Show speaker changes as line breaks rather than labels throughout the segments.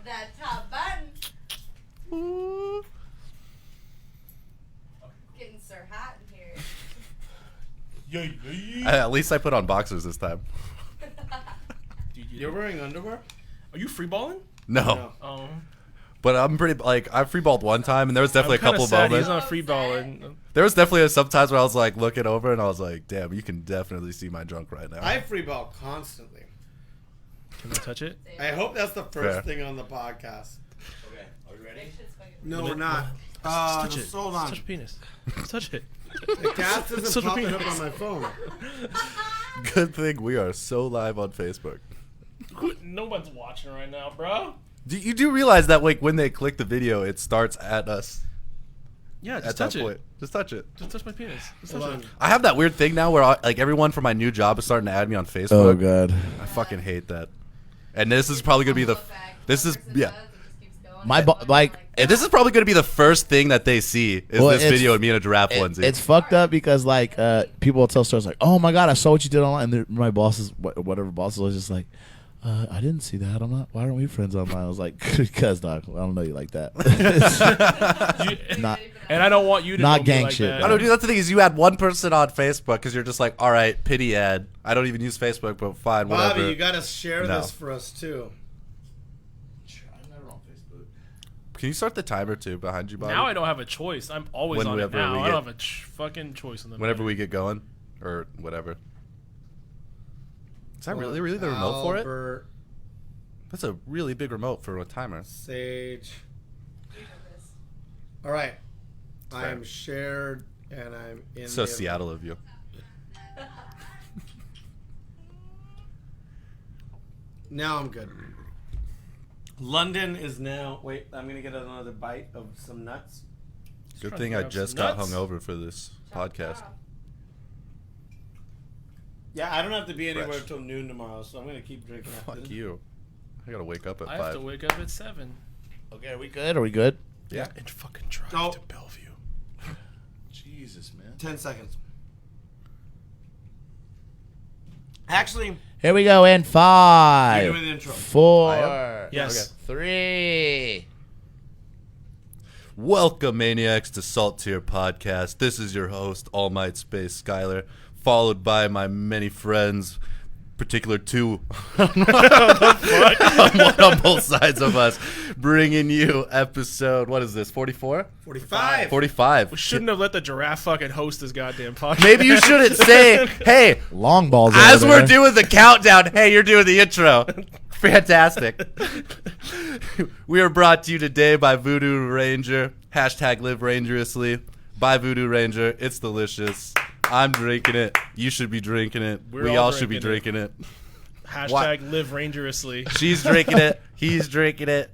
That top button.
Ooh.
Getting so hot in here.
At least I put on boxers this time.
Dude,
You're wearing underwear?
Are you freeballing?
No.
Oh.
But I'm pretty, like, I freeballed one time, and there was definitely a couple
sad
moments.
He's not freeballing.
There was definitely some times where I was, like, looking over, and I was like, damn, you can definitely see my junk right now.
I freeball constantly.
Can I touch it?
I hope that's the first
Fair.
thing on the podcast.
Okay, are you ready?
No, we're not.
Touch it.
Just hold on.
Touch your penis. Touch it.
The cast isn't
Such a
popping
penis.
up on my phone.
Good thing we are so live on Facebook.
No one's watching right now, bro.
You do realize that, like, when they click the video, it starts at us.
Yeah, just
At
touch
that
it.
point. Just touch it.
Just touch my penis. Just
Hold
touch
on.
it.
I have that weird thing now where, like, everyone from my new job is starting to add me on Facebook.
Oh god.
I fucking hate that. And this is probably gonna be the. This is And this is probably gonna be the first thing that they see is
Well,
this
it's-
video of me in a giraffe onesie.
It's fucked up because like people will tell stories like, "Oh my god, I saw what you did online." And my bosses, whatever bosses, was just like, "I didn't see that. I'm not. Why aren't we friends online?" I was like, "Cause dog, I don't know you like that." Not.
And I don't want you to
Not
know me
gang
like
shit,
that.
I don't do. That's the thing is you add one person on Facebook because you're just like, all right, pity ad. I don't even use Facebook, but fine, whatever.
Bobby, you gotta share
No.
this for us too.
I'm never on Facebook.
Can you start the timer too behind you, Bobby?
Now I don't have a choice. I'm always on it
Whenever
now.
we
I
get-
don't have a fucking choice in the
Whenever we get going, or whatever. Is that really the remote for it?
Albert,
That's a really big remote for a timer.
Sage. All right. I am shared and I'm in.
So
the-
Seattle of you.
Now I'm good. London is now. Wait, I'm gonna get another bite of some nuts.
Good
trying
thing
to
I
grab
just
some
got
nuts.
hungover for this podcast.
Yeah, I don't have to be anywhere
Fresh.
until noon tomorrow, so I'm gonna keep drinking. after
Fuck
this.
you. I gotta wake up at
I
5.
have to wake up at 7
Okay, are we good? Are we good?
Yeah.
and fucking drive
Oh.
to Bellevue.
Jesus, man.
10 seconds. Actually,
Here we go in
you're
5,
doing the intro.
4,
Yes.
3.
Welcome, Maniacs, to saltTier Podcast. This is your host, All Might Space Skyler, followed by my many friends, particular two on both sides of us, bringing you episode, what is this, 44?
45.
45.
We shouldn't have let the giraffe fucking host this goddamn podcast.
Maybe you shouldn't say, hey,
Long balls.
as
over
we're
there.
doing the countdown, hey, you're doing the intro. Fantastic. We are brought to you today by Voodoo Ranger. Hashtag live rangerously. By Voodoo Ranger. It's delicious. I'm drinking it. You should be drinking it.
We're
We
all
all should be
drinking
drinking it.
Hashtag live rangerously.
She's drinking it. He's drinking it.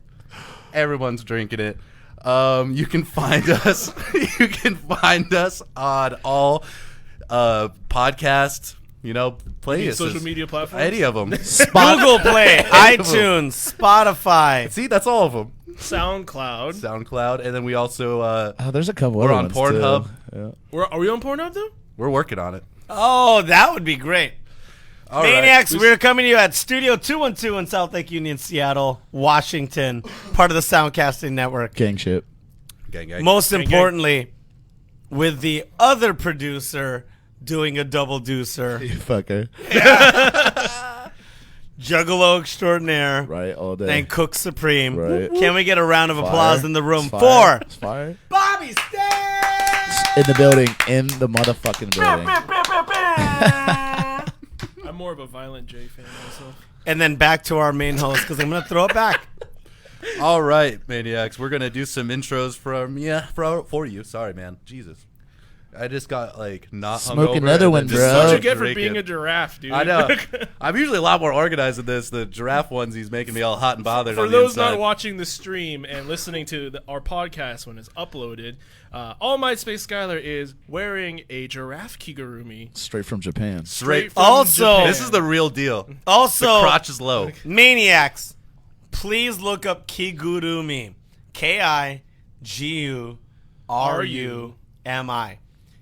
Everyone's drinking it. You can find us. You can find us on all podcast, places.
Social media platforms.
Any of them.
Google Play, iTunes, Spotify.
See, that's all of them.
SoundCloud.
SoundCloud, and then we also
There's a couple.
We're
other
on
ones,
Pornhub.
too. Yeah.
Are we on Pornhub though?
we're working on it.
Oh, that would be great.
All right.
Maniacs, we're coming to you at Studio 212 in South Lake Union, Seattle, Washington, part of the Soundcasting Network.
Gang shit.
Gang, gang.
Most
Gang, gang.
importantly, with the other producer doing a double deucer,
You fucker.
Juggalo extraordinaire,
Right, all day.
and Cook Supreme.
Right.
Can we get a round of applause
Fire.
in the room
It's
for
fire. It's fire.
Bobby Stan?
In the building. In the motherfucking building.
I'm more of a Violent J fan myself.
And then back to our main host, because I'm going to throw it back.
All right, Maniacs. We're going to do some intros for you. Sorry, man. Jesus. I just got, not
Smoke
hungover
another
and
one,
then
bro.
just
What
started
you get for
drinking.
being a giraffe, dude?
I know. I'm usually a lot more organized than this. The giraffe onesies making me all hot and bothered
For
on the
those
inside.
not watching the stream and listening to our podcast when it's uploaded, All Might Space Skyler is wearing a giraffe kigurumi.
Straight from Japan.
Straight
from
Also-
Japan.
This is the real deal.
Also,
The crotch is low.
Maniacs, please look up Kigurumi. Kigurumi.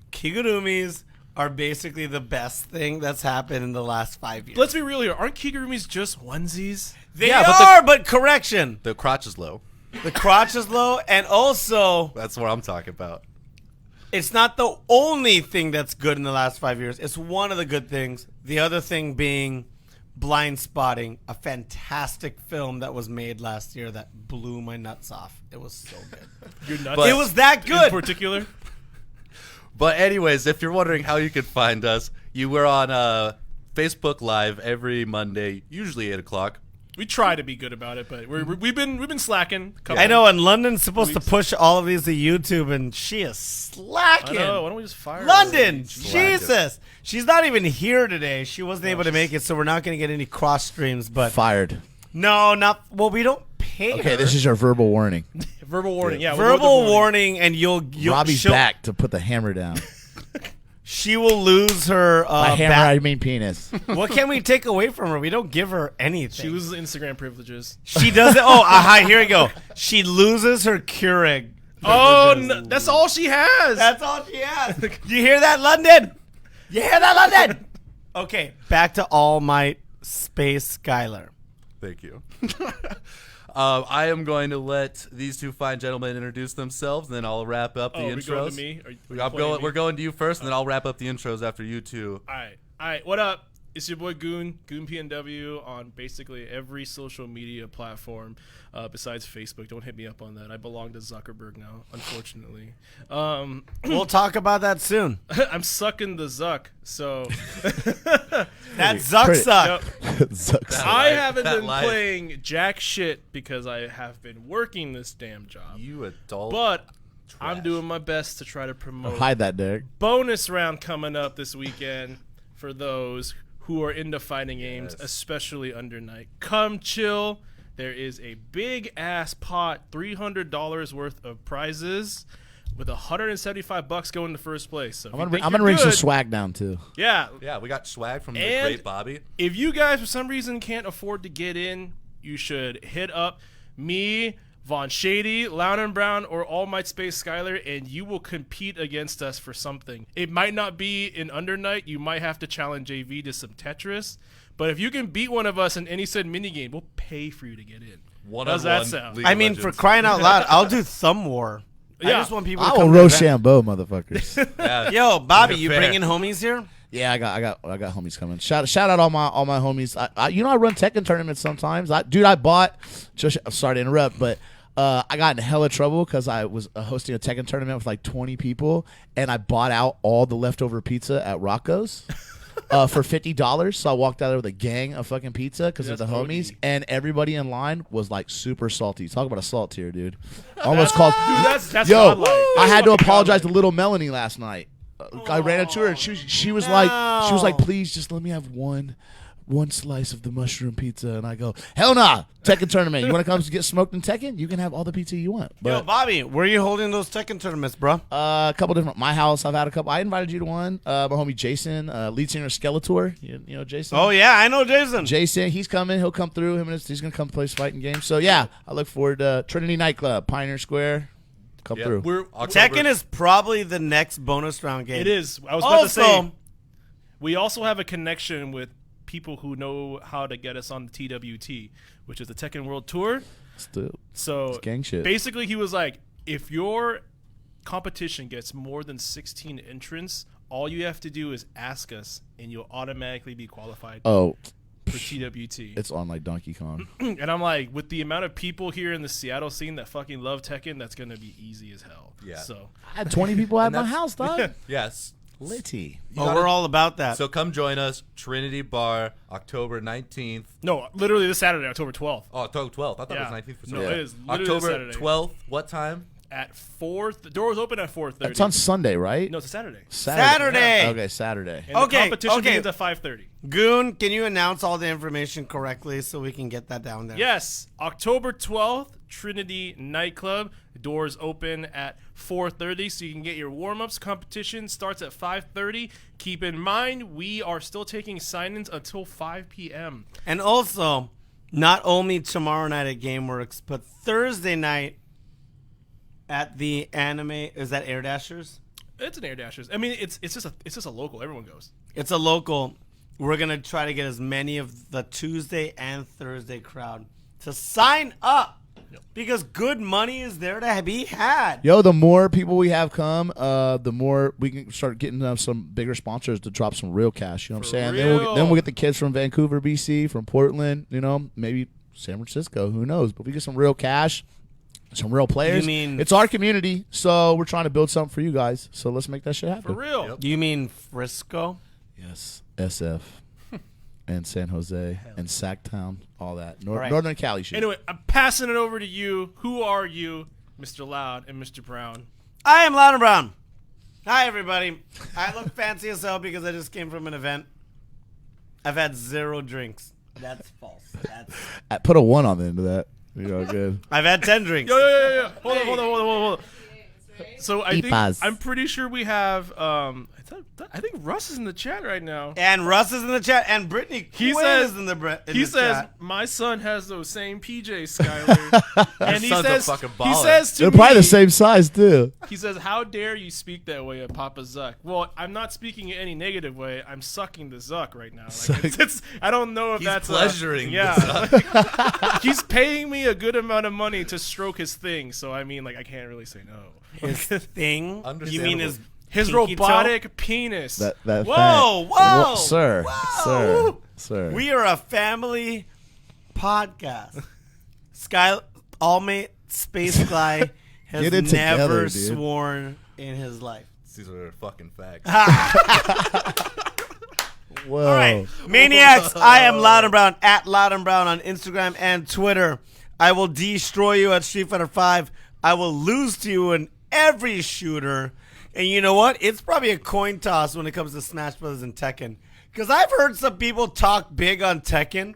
Kigurumis are basically the best thing that's happened in the last 5 years.
Let's be real here. Aren't kigurumis just onesies?
They
Yeah,
are, but correction.
The crotch is low.
The crotch is low, and also
That's what I'm talking about.
it's not the only thing that's good in the last 5 years. It's one of the good things. The other thing being Blind Spotting, a fantastic film that was made last year that blew my nuts off. It was so good.
You're nuts.
But-
It was that
in
good.
particular.
But anyways, if you're wondering how you can find us, we're on Facebook Live every Monday, usually 8 o'clock.
We try to be good about it, but we've been slacking.
I know, and London's supposed to push all of these to YouTube, and she is
I
slacking.
know. Why don't we just fire her?
London,
Slacking.
Jesus. She's not even here today. She wasn't able to make it, so we're not going to get any cross streams. But
Fired.
no, not well. We don't pay
Okay,
her.
this is your verbal warning.
Verbal warning. Yeah. we'll go with the
verbal warning, and you'll
Robbie's
she'll-
back to put the hammer down.
She will lose her.
By hammer, I mean penis.
What can we take away from her? We don't give her anything.
She loses Instagram privileges.
She doesn't. Oh, aha, here we go. She loses her Keurig.
Oh,
privileges.
no, that's all she has.
That's all she has. You hear that, London? You hear that, London? Okay, back to All Might Space Skylar.
Thank you. I am going to let these two fine gentlemen introduce themselves, and then I'll wrap up the
Oh, are we
intros.
going to me? Are you playing me?
We're going to you first, and then I'll wrap up the intros after you two.
All right. What up? It's your boy Goon PNW on basically every social media platform besides Facebook. Don't hit me up on that. I belong to Zuckerberg now, unfortunately.
We'll talk about that soon.
I'm sucking the Zuck, so
That Zuck
Pretty-
suck.
Sucks.
I haven't
that
been
life.
playing jack shit because I have been working this damn job.
You adult.
But I'm
trash.
doing my best to try to promote
Hide that, Derek.
bonus round coming up this weekend for those who are into fighting games,
Yes.
especially under night. Come chill. There is a big ass pot, $300 worth of prizes, with $175 going to first place. So if
I'm
you
gonna,
think
I'm gonna
you're
bring some
good-
swag down too.
Yeah,
Yeah, we got swag from the
And-
great Bobby.
if you guys for some reason can't afford to get in, you should hit up me, Von Shady, Loud and Brown, or All Might Space Skylar, and you will compete against us for something. It might not be in Under Night. You might have to challenge JV to some Tetris. But if you can beat one of us in any said minigame, we'll pay for you to get in. How's that sound?
League
I
of
mean, for
Legends.
crying out loud, I'll do Thumb War. I
Yeah.
just want people to
I
come
will
to the
Rochambeau, motherfuckers.
Yeah.
Yo, Bobby, you
Fair.
bringing homies here?
Yeah, I got homies coming. Shout out all my homies. I run Tekken tournaments sometimes. I bought. Just sorry to interrupt, but I got in hella trouble because I was hosting a Tekken tournament with like 20 people, and I bought out all the leftover pizza at Rocco's. For $50, so I walked out there with a gang of fucking pizza because they're the
That's
homies,
OG.
and everybody in line was like super salty. Talk about a saltTier, dude. Almost called.
That's
Yo,
godlike.
I
That's
had to
fucking
apologize to
godlike.
little Melanie last night. I ran into her and she was like, please just let me have one slice of the mushroom pizza, and I go, hell nah, Tekken tournament. You want to come get smoked in Tekken? You can have all the pizza you want.
Yo,
But
Bobby, where are you holding those Tekken tournaments, bro?
a couple different. My house, I've had a couple. I invited you to one. My homie Jason, lead singer of Skeletor. You know Jason.
Oh, yeah, I know Jason.
Jason, he's coming. He'll come through. He's gonna come play his fighting game. So yeah, I look forward to Trinity Nightclub, Pioneer Square. Come
Yeah.
through.
We're,
Tekken is probably the next bonus round game.
it is. I was about to
Also,
say, we also have a connection with people who know how to get us on the TWT, which is the Tekken World Tour.
Still,
So
it's gang shit.
basically, he was like, if your competition gets more than 16 entrants, all you have to do is ask us, and you'll automatically be qualified
Oh,
for TWT.
it's on like Donkey Kong.
And I'm like, with the amount of people here in the Seattle scene that fucking love Tekken, that's gonna be easy as hell.
Yeah.
So
I had 20 people at my
that's-
house, dog.
Yes.
Litty.
You
oh,
gotta-
we're all about that.
So come join us, Trinity Bar, October 19th.
no, literally this Saturday, October 12th.
Oh, October 12th. I thought
Yeah.
it was 19th for some
No,
reason.
it is literally this
October
Saturday.
12th. What time?
At 4, the doors open at 4:30.
That's on Sunday, right?
No, it's a Saturday.
Saturday.
Okay, Saturday.
And
Okay,
the competition
okay.
begins at 5:30.
Goon, can you announce all the information correctly so we can get that down there?
Yes, October 12th, Trinity Nightclub. Doors open at 4:30, so you can get your warm-ups. Competition starts at 5:30. Keep in mind, we are still taking sign-ins until 5 p.m.
And also, not only tomorrow night at GameWorks, but Thursday night at the anime. Is that Air Dashers?
It's an Air Dashers. I mean, it's just a local. Everyone goes.
It's a local. we're going to try to get as many of the Tuesday and Thursday crowd to sign up because good money is there to be had.
Yo, the more people we have come, the more we can start getting some bigger sponsors to drop some real cash. You know what I'm saying? Then we'll get the kids from Vancouver, BC, from Portland, maybe San Francisco. Who knows? But we get some real cash, some real players.
You mean
it's our community, so we're trying to build something for you guys. So let's make that shit happen.
For real.
You mean Frisco?
Yes, SF. And San Jose and Sacktown, all that.
right.
Northern Cali shit.
Anyway, I'm passing it over to you. Who are you, Mr. Loud and Mr. Brown?
I am Loud and Brown. Hi, everybody. I look fancy as hell because I just came from an event. I've had 0 drinks. That's false.
I put a 1 on the end of that. Good.
I've had 10 drinks.
Yo. Hold on. So
Ipas.
I'm pretty sure we have I think Russ is in the chat right now.
And Russ is in the chat, and Brittany
He
Quinn
says-
is in the
He says
chat.
my son has those same PJs, Skyler. And he
son's a
says
fucking
he
baller.
says to
They're
me,
probably the same size, too.
He says, "How dare you speak that way of Papa Zuck?" Well, I'm not speaking in any negative way. I'm sucking the Zuck right now. Like, it's I don't know if
He's
that's
pleasuring the
Yeah, he's paying me a good amount of money to stroke his thing. So I mean, like, I can't really say no.
His thing? You
Understandable.
mean his
His
pinky toe?
robotic penis.
That
Whoa,
thing.
whoa,
Sir.
whoa.
Sir.
We are a family podcast. Sky Allmate Space Guy has
Get it together,
never
dude.
sworn in his life.
These are fucking facts.
Whoa.
All right, Maniacs, I am Loud and Brown, at Loud and Brown on Instagram and Twitter. I will destroy you at Street Fighter 5. I will lose to you in every shooter. And you know what? It's probably a coin toss when it comes to Smash Brothers and Tekken. Because I've heard some people talk big on Tekken,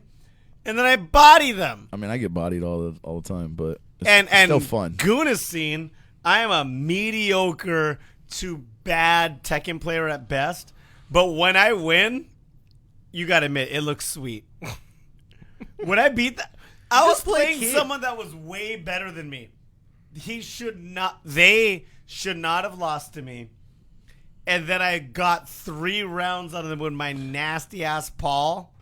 and then I body them.
I mean, I get bodied all the time, but it's
And
still fun.
Goon has seen, I am a mediocre to bad Tekken player at best. But when I win, you got to admit, it looks sweet. When I beat that, I was playing someone that was way better than me. They should not have lost to me. And then I got 3 rounds out of them with my nasty ass Paul.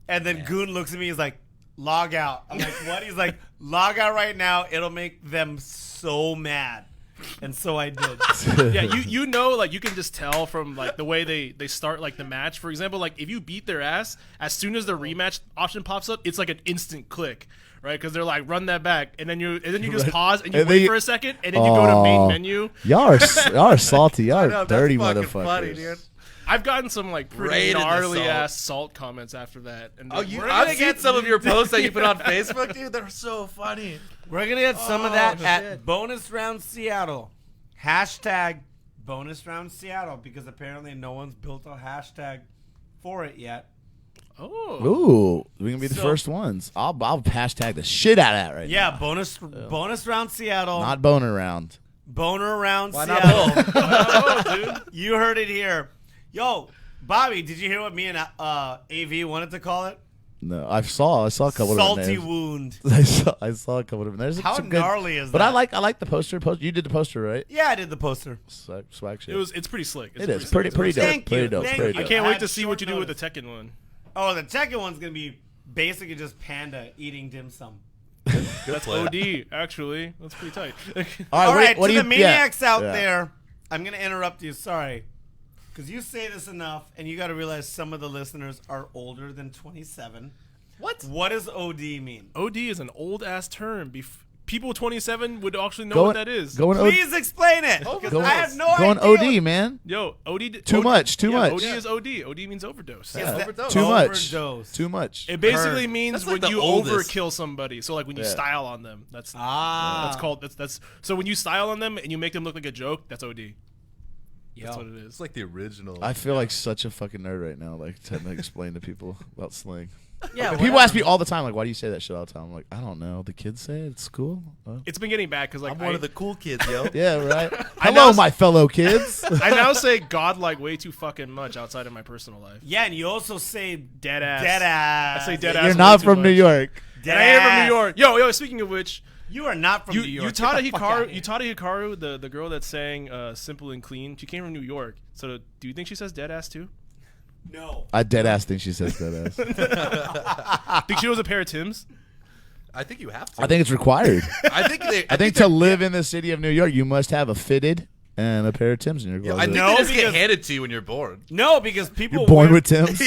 And then Goon looks at me, he's like, log out. I'm like, what? He's like, log out right now. It'll make them so mad. And so I did.
Yeah, you know, like, you can just tell from, like, the way they start, like, the match. For example, like, if you beat their ass, as soon as the rematch option pops up, it's like an instant click, right? Because they're like, run that back, and then you just pause and you
And
wait
then
for a second, and then you go to main menu.
Y'all are salty. Y'all are
know, that's
dirty
fucking
motherfuckers.
funny, dude.
I've gotten some, like, pretty
Rated the
gnarly
salt.
ass salt comments after that. And
Oh,
we're
I've
gonna
seen
get
some of your posts that you put on Facebook, dude. They're so funny.
We're going to get some of that at
shit.
Bonus Round Seattle. Hashtag Bonus Round Seattle, because apparently no one's built a hashtag for it yet.
Oh,
Ooh, we can be the
So-
first ones. I'll hashtag the shit out of that right
Yeah,
now.
bonus round Seattle.
Not boner round.
Boner round
Why not
Seattle.
both?
dude.
You heard it here. Yo, Bobby, did you hear what me and AV wanted to call it?
No, I saw a couple of
Salty
names.
wound.
I saw a couple of them. There's
How
some good,
gnarly is
but
that?
I like the poster. You did the poster, right?
Yeah, I did the poster.
Swag shit.
It's pretty slick.
It is pretty dope.
Thank
Pretty
you,
dope.
thank
Pretty
you.
I
dope.
can't
I
wait
had
to see what
short
you do with the
notice.
Tekken one.
Oh, the second one's going to be basically just Panda eating dim sum.
That's OD, actually. That's pretty tight.
All right,
what
to
do
the
you-
maniacs out
yeah.
there, I'm going to interrupt you. Sorry. Because you say this enough, and you got to realize some of the listeners are older than 27. What does OD mean?
OD is an old ass term. People 27 would actually know what that is.
Going
Please explain it. Because
Go-
I have no
going
idea.
OD, man.
Yo, OD.
Too much, too much.
OD is OD. OD means overdose.
Is that
Overdose.
Too much.
overdose?
Too much.
It basically
Heard.
means
That's
when
like the
you
oldest.
overkill somebody. So like when you
Yeah.
style on them. That's
Ah.
that's so when you style on them and you make them look like a joke, that's OD. That's what it is.
It's like the original.
I feel like such a fucking nerd right now, like trying to explain to people about slang.
Yeah,
People
whatever.
ask me all the time, like, why do you say that shit all the time? I'm like, I don't know. The kids say it. It's cool.
It's been getting bad because like
I'm one of the cool kids, yo.
Yeah, right.
I
Hello,
know-
my fellow kids.
I now say God like way too fucking much outside of my personal life.
Yeah, and you also say
Dead ass.
dead ass.
I say dead ass.
You're
way
not
too
from New
much.
York.
Dead
And I am from
ass.
New York. Yo, speaking of which,
You are not from New York.
Utada
Get the fuck outta
Hikaru,
here.
Utada Hikaru, the girl that sang "Simple and Clean," she came from New York. So, do you think she says "dead ass" too?
No.
I dead ass think she says dead ass.
Think she was a pair of Tims?
I think you have to.
I think it's required.
I
I think to live in the city of New York, you must have a fitted and a pair of Tims in your closet.
I think
No,
they just get
because-
handed to you when you're born.
No, because people
You're born
wear-
with Tims.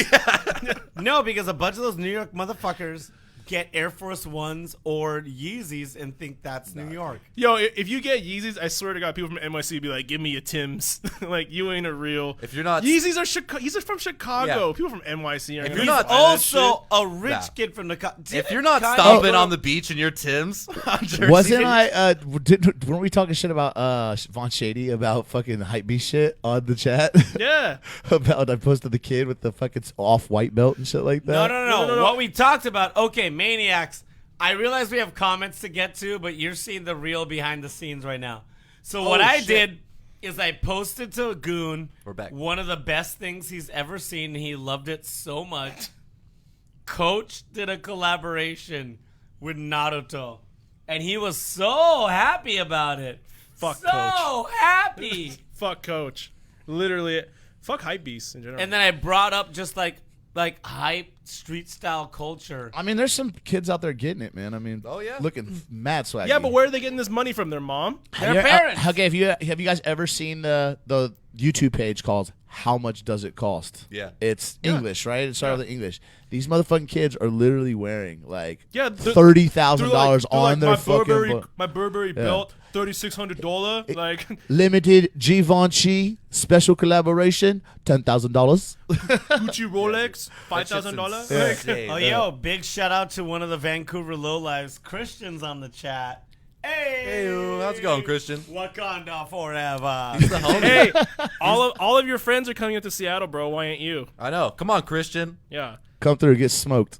No, because a bunch of those New York motherfuckers get Air Force Ones or Yeezys and think that's New York.
Yo, if you get Yeezys, I swear to God, people from NYC be like, "Give me a Tims." Like you ain't a real.
If you're not,
Yeezys are Yeezys are from Chicago.
Yeah.
People from NYC are.
If
gonna
you're
be
not-
buying that
Also,
shit.
a rich
Nah.
kid from the.
if you're not
Kanye
stomping
put
on
a-
the beach in your Tims, on Jersey,
Wasn't I? Weren't we talking shit about Von Shady about fucking hypebeast shit on the chat?
yeah.
About I posted the kid with the fucking off white belt and shit like that.
No. What we talked about, okay, Maniacs. I realize we have comments to get to, but you're seeing the real behind the scenes right now. So what I
shit.
did is I posted to Goon
We're back.
one of the best things he's ever seen. He loved it so much. Coach did a collaboration with Naruto, and he was so happy about it.
Fuck
so
Coach.
happy.
Fuck Coach. Literally, fuck hype beasts in general.
And then I brought up just like hype street style culture.
I mean, there's some kids out there getting it, man. I mean,
Oh, yeah.
looking mad swag.
yeah, but where are they getting this money from? Their mom?
Their parents.
Okay, have you guys ever seen the YouTube page called "How Much Does It Cost"?
Yeah.
It's English, right? It started with English. These motherfucking kids are literally wearing like
Yeah,
$30,000 on their
my
fucking
Burberry, my Burberry belt, $3,600. Like,
limited Givenchy special collaboration, $10,000.
Gucci Rolex, $5,000.
That's
Like,
insane.
Oh, yo, big shout out to one of the Vancouver lowlives, Christian's on the chat. Hey,
Hey, how's it going, Christian?
Wakanda forever.
The homie.
hey, all of your friends are coming up to Seattle, bro. Why ain't you?
I know. Come on, Christian.
Yeah.
Come through, get smoked.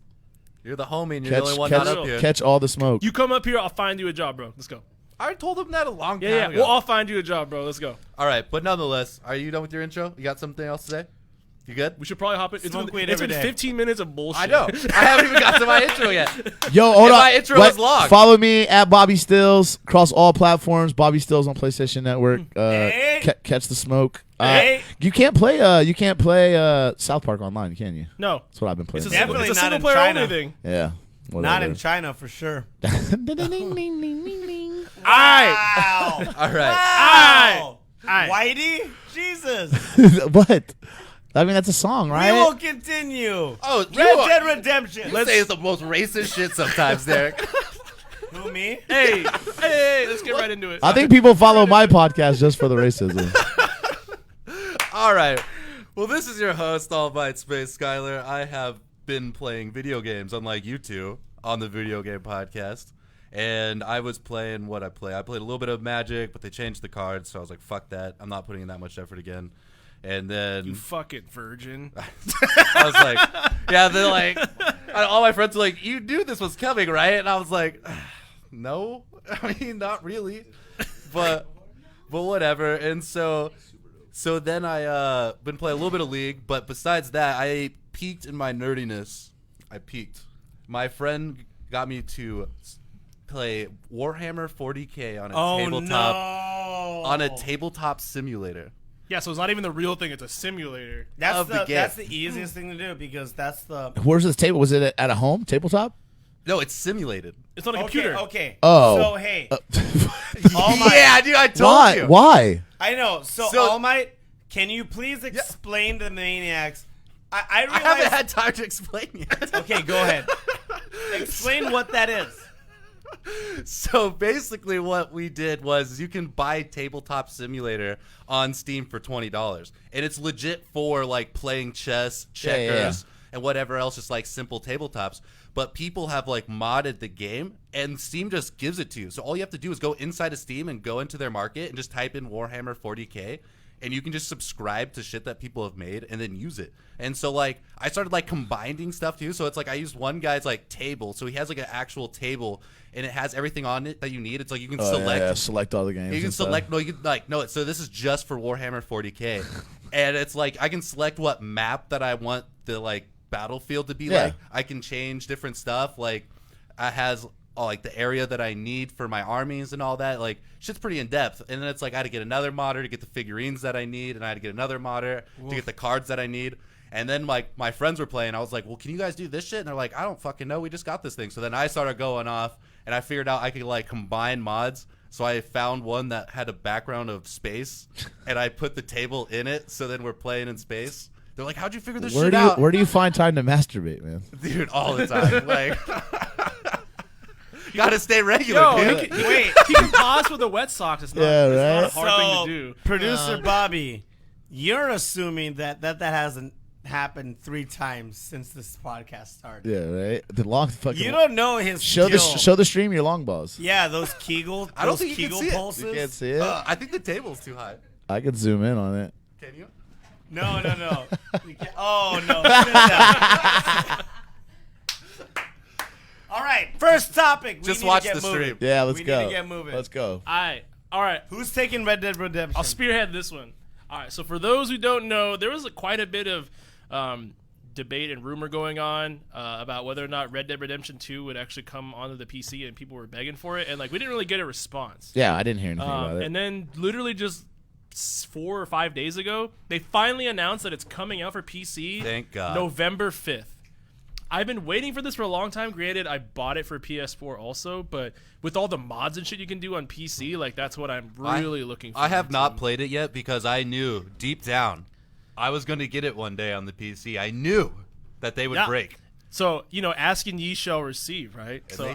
You're the homie, and you're the only one not up here.
Catch all the smoke.
You come up here, I'll find you a job, bro. Let's go.
I told him that a long time
Yeah.
ago.
Well, I'll find you a job, bro. Let's go.
All right, but nonetheless, are you done with your intro? You got something else to say? You good?
We should probably hop in.
Smoke weed
It's
every
been
day.
15 minutes of bullshit.
I know. I haven't even got to my intro yet.
Yo, hold
And
on.
my intro was long.
Follow me at Bobby Stills across all platforms. Bobby Stills on PlayStation Network.
Hey.
Catch the smoke.
Hey.
You can't play. You can't play South Park online, can you?
No.
That's what I've been playing.
It's a
Definitely
single
not in
player
China.
only thing.
Yeah.
Not
Whatever.
in China for sure.
Aye.
Wow.
All right.
Wow.
Aye.
Whitey? Jesus.
What? I mean, that's a song, right?
We will continue.
Oh,
Red Dead Redemption.
Let's say it's the most racist shit sometimes, Derek.
Who, me?
Hey, let's get right into it.
I think people follow my podcast just for the racism.
All right. Well, this is your host, All Might Space Skyler. I have been playing video games, unlike you two, on the Video Game Podcast. And I was playing what I play. I played a little bit of Magic, but they changed the cards, so I was like, fuck that. I'm not putting in that much effort again. And then
You fucking virgin.
I was like, yeah, they're like, all my friends were like, you knew this was coming, right? And I was like, no, I mean, not really, but whatever. And so then I been playing a little bit of League, but besides that, I peaked in my nerdiness. I peaked. My friend got me to play Warhammer 40K on a tabletop
no.
on a tabletop simulator.
Yeah, so it's not even the real thing. It's a simulator.
of the game.
That's the easiest thing to do because that's the.
Where's this table? Was it at a home tabletop?
No, it's simulated.
It's on a computer.
Okay.
Oh.
So hey, All Might.
Yeah, dude, I told
Why?
you.
Why?
I know. So,
So-
All Might, can you please explain to the Maniacs? I realize.
I haven't had time to explain yet.
Okay, go ahead. Explain what that is.
So basically what we did was you can buy Tabletop Simulator on Steam for $20. And it's legit for like playing chess, checkers, and whatever else, just like simple tabletops. But people have like modded the game and Steam just gives it to you. So all you have to do is go inside of Steam and go into their market and just type in Warhammer 40K. And you can just subscribe to shit that people have made and then use it. And so, like, I started, like, combining stuff, too. So it's like I used one guy's, like, table. So he has, like, an actual table, and it has everything on it that you need. It's like you can select.
Select all the games.
You can
and stuff.
select. No, you can, like, no. So this is just for Warhammer 40K. And it's like I can select what map that I want the, like, battlefield to be like. I can change different stuff. Like, it has like the area that I need for my armies and all that. Like, shit's pretty in depth. And then it's like I had to get another modder to get the figurines that I need, and I had to get another modder to get the cards that I need. And then like my friends were playing. I was like, well, can you guys do this shit? And they're like, I don't fucking know. We just got this thing. So then I started going off, and I figured out I could like combine mods. So I found one that had a background of space, and I put the table in it. So then we're playing in space. They're like, how'd you figure this shit out?
Where do you find time to masturbate, man?
Dude, all the time. Like, gotta stay regular,
Yo,
dude.
he can pause with the wet socks. It's not,
Yeah,
it's not a
right?
hard thing to do.
Producer Bobby, you're assuming that hasn't happened 3 times since this podcast started.
Yeah, right. The long fucking.
You don't know his
show
skill.
the stream your long balls.
Yeah, those Kegel.
I don't
those
think you can
Kegel
see it.
pulses.
You can't see it.
I think the table's too high.
I could zoom in on it.
Can you?
No. You can't- oh no. Sit down. All right, first topic. We
Just
need
watch
to get
the
moving.
stream.
Yeah, let's
we
go.
need to get moving.
Let's go.
All right.
Who's taking Red Dead Redemption?
I'll spearhead this one. All right. So for those who don't know, there was quite a bit of debate and rumor going on about whether or not Red Dead Redemption 2 would actually come onto the PC, and people were begging for it, and like we didn't really get a response.
Yeah, I didn't hear anything about it.
And then literally just 4 or 5 days ago, they finally announced that it's coming out for PC.
Thank God.
November 5th. I've been waiting for this for a long time. Granted, I bought it for PS4 also, but with all the mods and shit you can do on PC, like that's what I'm really looking for.
I have not played it yet because I knew deep down I was going to get it one day on the PC. I knew that they would
Yeah.
break.
So, ask and ye shall receive, right?
And
So
they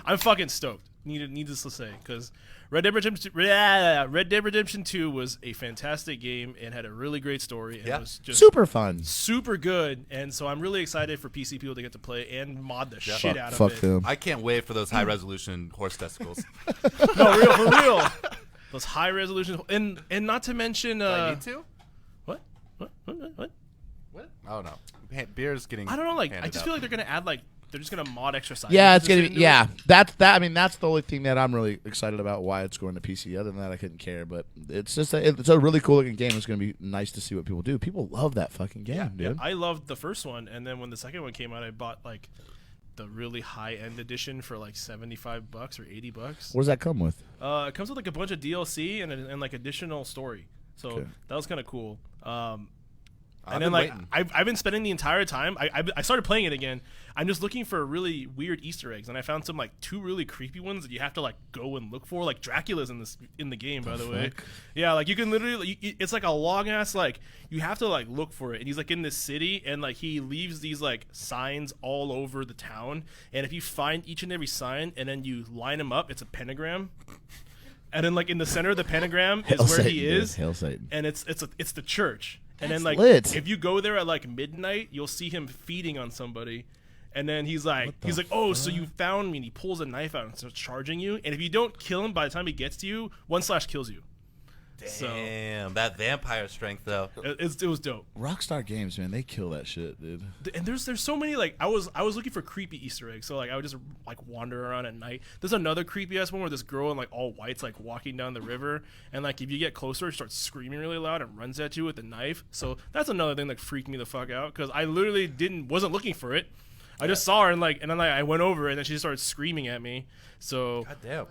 I'm fucking stoked. Needless to say, because Red Dead Redemption 2 was a fantastic game and had a really great story. And
Yeah.
it was just
Super fun.
super good, and so I'm really excited for PC people to get to play and mod the shit out
Fuck
of it.
them.
I can't wait for those high resolution horse testicles.
No, for real. Those high resolution and not to mention
Do I need to?
what?
What? I don't know. Beer's getting.
I don't know. Like I
handed
just
out.
feel like they're gonna add like they're just gonna mod extra sides.
Yeah, it's gonna be. Yeah, that's that. I mean, that's the only thing that I'm really excited about. Why it's going to PC. Other than that, I couldn't care. But it's just it's a really cool looking game. It's gonna be nice to see what people do. People love that fucking game,
Yeah,
dude.
I loved the first one, and then when the second one came out, I bought like the really high end edition for like $75 or $80.
What does that come with?
It comes with like a bunch of DLC and like additional story. So
Okay.
that was kind of cool.
I've
And then
been
like
waiting.
I've been spending the entire time. I started playing it again. I'm just looking for really weird Easter eggs, and I found some like 2 really creepy ones that you have to like go and look for. Like Dracula's in the game, by the way.
fuck?
Yeah, like you can literally. It's like a long ass like you have to like look for it, and he's like in this city, and like he leaves these like signs all over the town, and if you find each and every sign and then you line them up, it's a pentagram. And then like in the center of the pentagram is
Hail
where
Satan,
he
dude.
is,
Hail Satan.
and it's the church. And then
That's
like
lit.
if you go there at like midnight, you'll see him feeding on somebody. And then he's like, oh, so you found me, and he pulls a knife out and starts charging you. And if you don't kill him by the time he gets to you, 1slash kills you.
Damn, that vampire strength though.
It was dope.
Rockstar Games, man, they kill that shit, dude.
And there's so many like I was looking for creepy Easter eggs. So like I would just like wander around at night. There's another creepy ass one where this girl in like all white's like walking down the river, and like if you get closer, she starts screaming really loud and runs at you with a knife. So that's another thing that freaked me the fuck out because I literally wasn't looking for it. I just saw her and then like I went over and then she started screaming at me. So
God damn.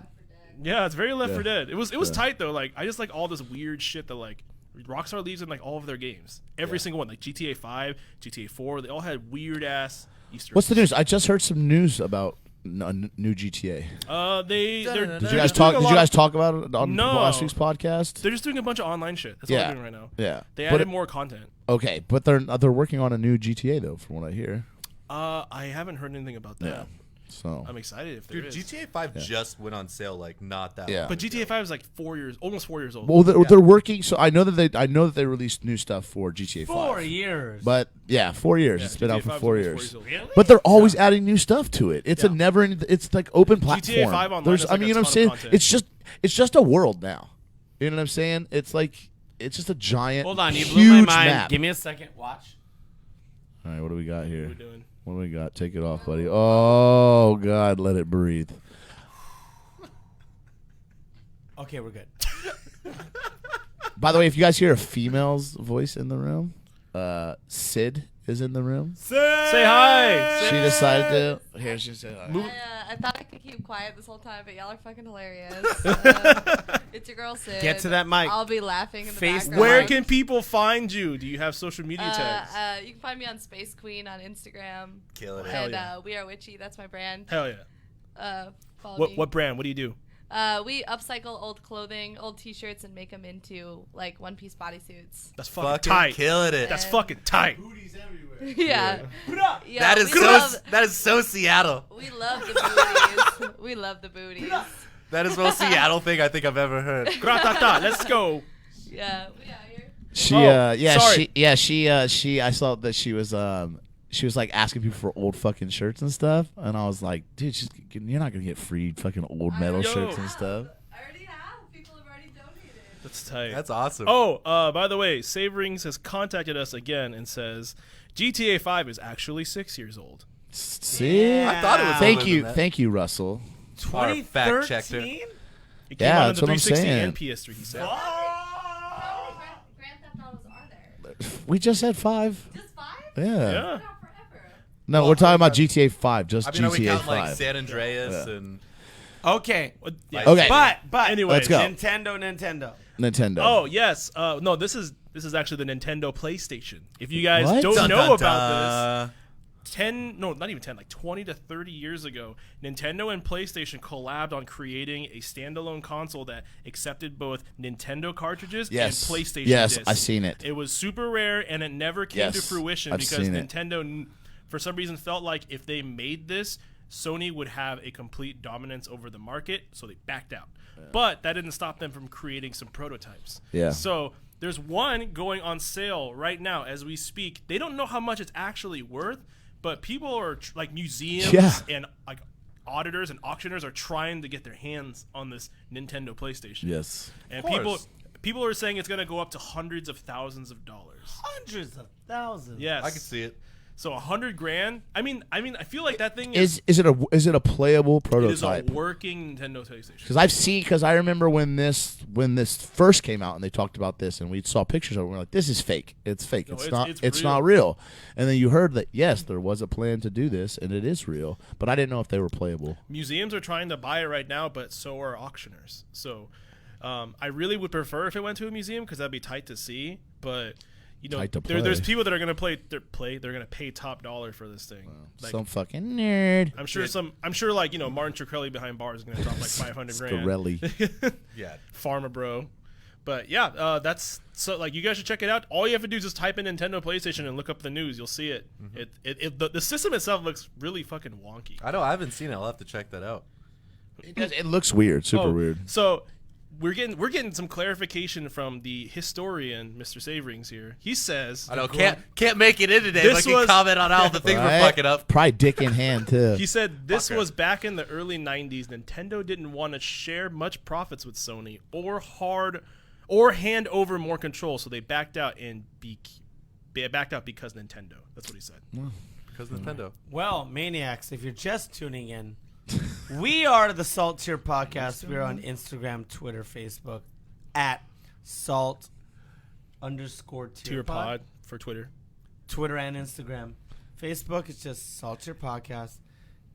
yeah, it's very Left 4
Yeah.
Dead. It was tight though. Like I just like all this weird shit that like Rockstar leaves in like all of their games. Every single one, like GTA 5, GTA 4, they all had weird ass Easter.
What's the news? I just heard some news about a new GTA.
They're
Did you guys talk? Did you guys talk about it on
No.
last week's podcast?
They're just doing a bunch of online shit. That's all
Yeah.
they're doing right now.
Yeah,
They
But
added more content.
Okay, but they're working on a new GTA though, from what I hear.
I haven't heard anything about that.
Yeah. So
I'm excited if there
Dude,
is.
GTA 5 just went on sale like not that
Yeah.
long.
But GTA 5 is like almost 4 years old.
well, they're working. So I know that they released new stuff for GTA 5.
4 years.
But yeah, 4 years.
Yeah,
It's been
GTA
out for
5 is
4
almost
years.
4 years old.
Really?
But they're always adding new stuff to it. It's a
Yeah.
never. It's like open platform.
5 online
There's,
is
I
like
mean,
a
you know what I'm
ton
saying?
of content.
It's just a world now. You know what I'm saying? It's like it's just a giant.
Hold on, you
huge
blew my mind.
map.
Give me a second. Watch.
All right, what do we got
What are
here?
we doing?
What do we got? Take it off, buddy. Oh God, let it breathe.
Okay, we're good.
By the way, if you guys hear a female's voice in the room, Sid is in the room.
Say hi.
She decided to. Here, she said hi.
I thought I could keep keep quiet this whole time, but y'all are fucking hilarious. It's your girl Sid.
Get to that mic.
I'll be laughing in the
Face
background.
Where can people find you? Do you have social media tags?
You can find me on Space Queen on Instagram.
Killing it.
Hell
And
yeah.
We Are Witchy. That's my brand.
Hell yeah.
Follow me.
What brand? What do you do?
We upcycle old clothing, old T-shirts, and make them into like one-piece bodysuits.
That's fucking
Fucking
tight.
killing it.
That's fucking tight.
Booties everywhere.
Yeah. Yeah,
That is
we
so.
love-
That is so Seattle.
We love the booties. We love the booties.
That is the most Seattle thing I think I've ever heard.
Gratata. Let's go.
Yeah, we out here.
She
sorry.
she I saw that she was like asking people for old fucking shirts and stuff, and I was like, dude, you're not gonna get free fucking old metal
Yo.
shirts and stuff.
I already have. People have already donated.
That's tight.
That's awesome.
Oh, by the way, Save Rings has contacted us again and says GTA 5 is actually 6 years old.
See,
I thought it was.
thank you, Russell.
Our fact checked her.
2013?
It came
Yeah,
out on
that's
the
what I'm
360
saying.
and PS3. He said.
How many Grand Theft Autos are there?
We just had 5.
Just 5?
Yeah.
Yeah.
Not forever.
No, we're talking about GTA 5, just
I mean, are we
GTA
count
5.
like San Andreas
Yeah.
and
Okay.
Yeah.
Okay.
But
Anyway,
Let's go.
Nintendo.
Nintendo.
Oh yes. No, this is actually the Nintendo PlayStation. If you guys
What?
don't
Dun,
know
dun,
about this,
dun.
not even 10, like 20 to 30 years ago, Nintendo and PlayStation collabed on creating a standalone console that accepted both Nintendo cartridges
Yes.
and PlayStation
Yes,
discs.
I've seen it.
It was super rare, and it never came to
Yes,
fruition
I've
because
seen it.
Nintendo, for some reason, felt like if they made this, Sony would have a complete dominance over the market, so they backed out. But that didn't stop them from creating some prototypes.
Yeah.
So there's one going on sale right now as we speak. They don't know how much it's actually worth, but people are like museums
Yeah.
and like auditors and auctioneers are trying to get their hands on this Nintendo PlayStation.
Yes.
And
Of course.
people are saying it's going to go up to hundreds of thousands of dollars.
Hundreds of thousands.
Yes.
I can see it.
So $100,000. I mean, I feel like that thing is
Is it a playable
it is a
prototype?
working Nintendo PlayStation.
Because I remember when this first came out and they talked about this and we saw pictures of it, we're like, this is fake. It's fake.
No,
It's not real. And then you heard that yes, there was a plan to do this and it is real, but I didn't know if they were playable.
Museums are trying to buy it right now, but so are auctioneers. So I really would prefer if it went to a museum because that'd be tight to see. But you know,
Tight to
there's
play.
people that are gonna they're gonna pay top dollar for this thing. Like,
Some fucking nerd.
I'm sure like Martin Shkreli behind bars is gonna drop like 500 grand.
Scarelli.
Yeah.
Pharma bro. But yeah, that's so like you guys should check it out. All you have to do is just type in Nintendo PlayStation and look up the news. You'll see it. The system itself looks really fucking wonky.
I know. I haven't seen it. I'll have to check that out.
It looks weird. Super
Oh,
weird.
So we're getting some clarification from the historian, Mr. Saverings here. He says
I know. Can't make it in today,
This
but can
was-
comment on all the things we're
Right?
fucking up.
Probably dick in hand too.
he said this
Fucker.
was back in the early 90s. Nintendo didn't want to share much profits with Sony or hand over more control, so they backed out because Nintendo. That's what he said.
Because Nintendo.
Well, Maniacs, if you're just tuning in, we are the saltTier podcast. We're on Instagram, Twitter, Facebook at salt_tier
Tier pod for Twitter.
Twitter and Instagram. Facebook is just saltTier podcast.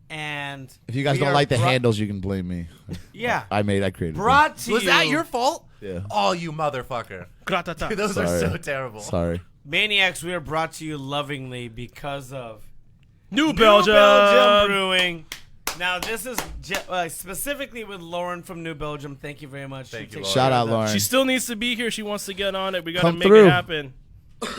And
If you guys
we
don't
are
like the
brought-
handles, you can blame me.
yeah,
I created them.
brought to
Was
you.
that your fault?
Yeah.
Oh, you motherfucker.
Gratata.
Dude, those are
Sorry.
so terrible.
Sorry.
Maniacs? We are brought to you lovingly because of
New
New
Belgium.
Brewing. Now, this is specifically with Lauren from New Belgium. Thank you very much.
Thank
She
you,
takes
Shout
care
out,
of that.
Lauren.
She still needs to be here. She wants to get on it. We got to
Come
make
through.
it happen.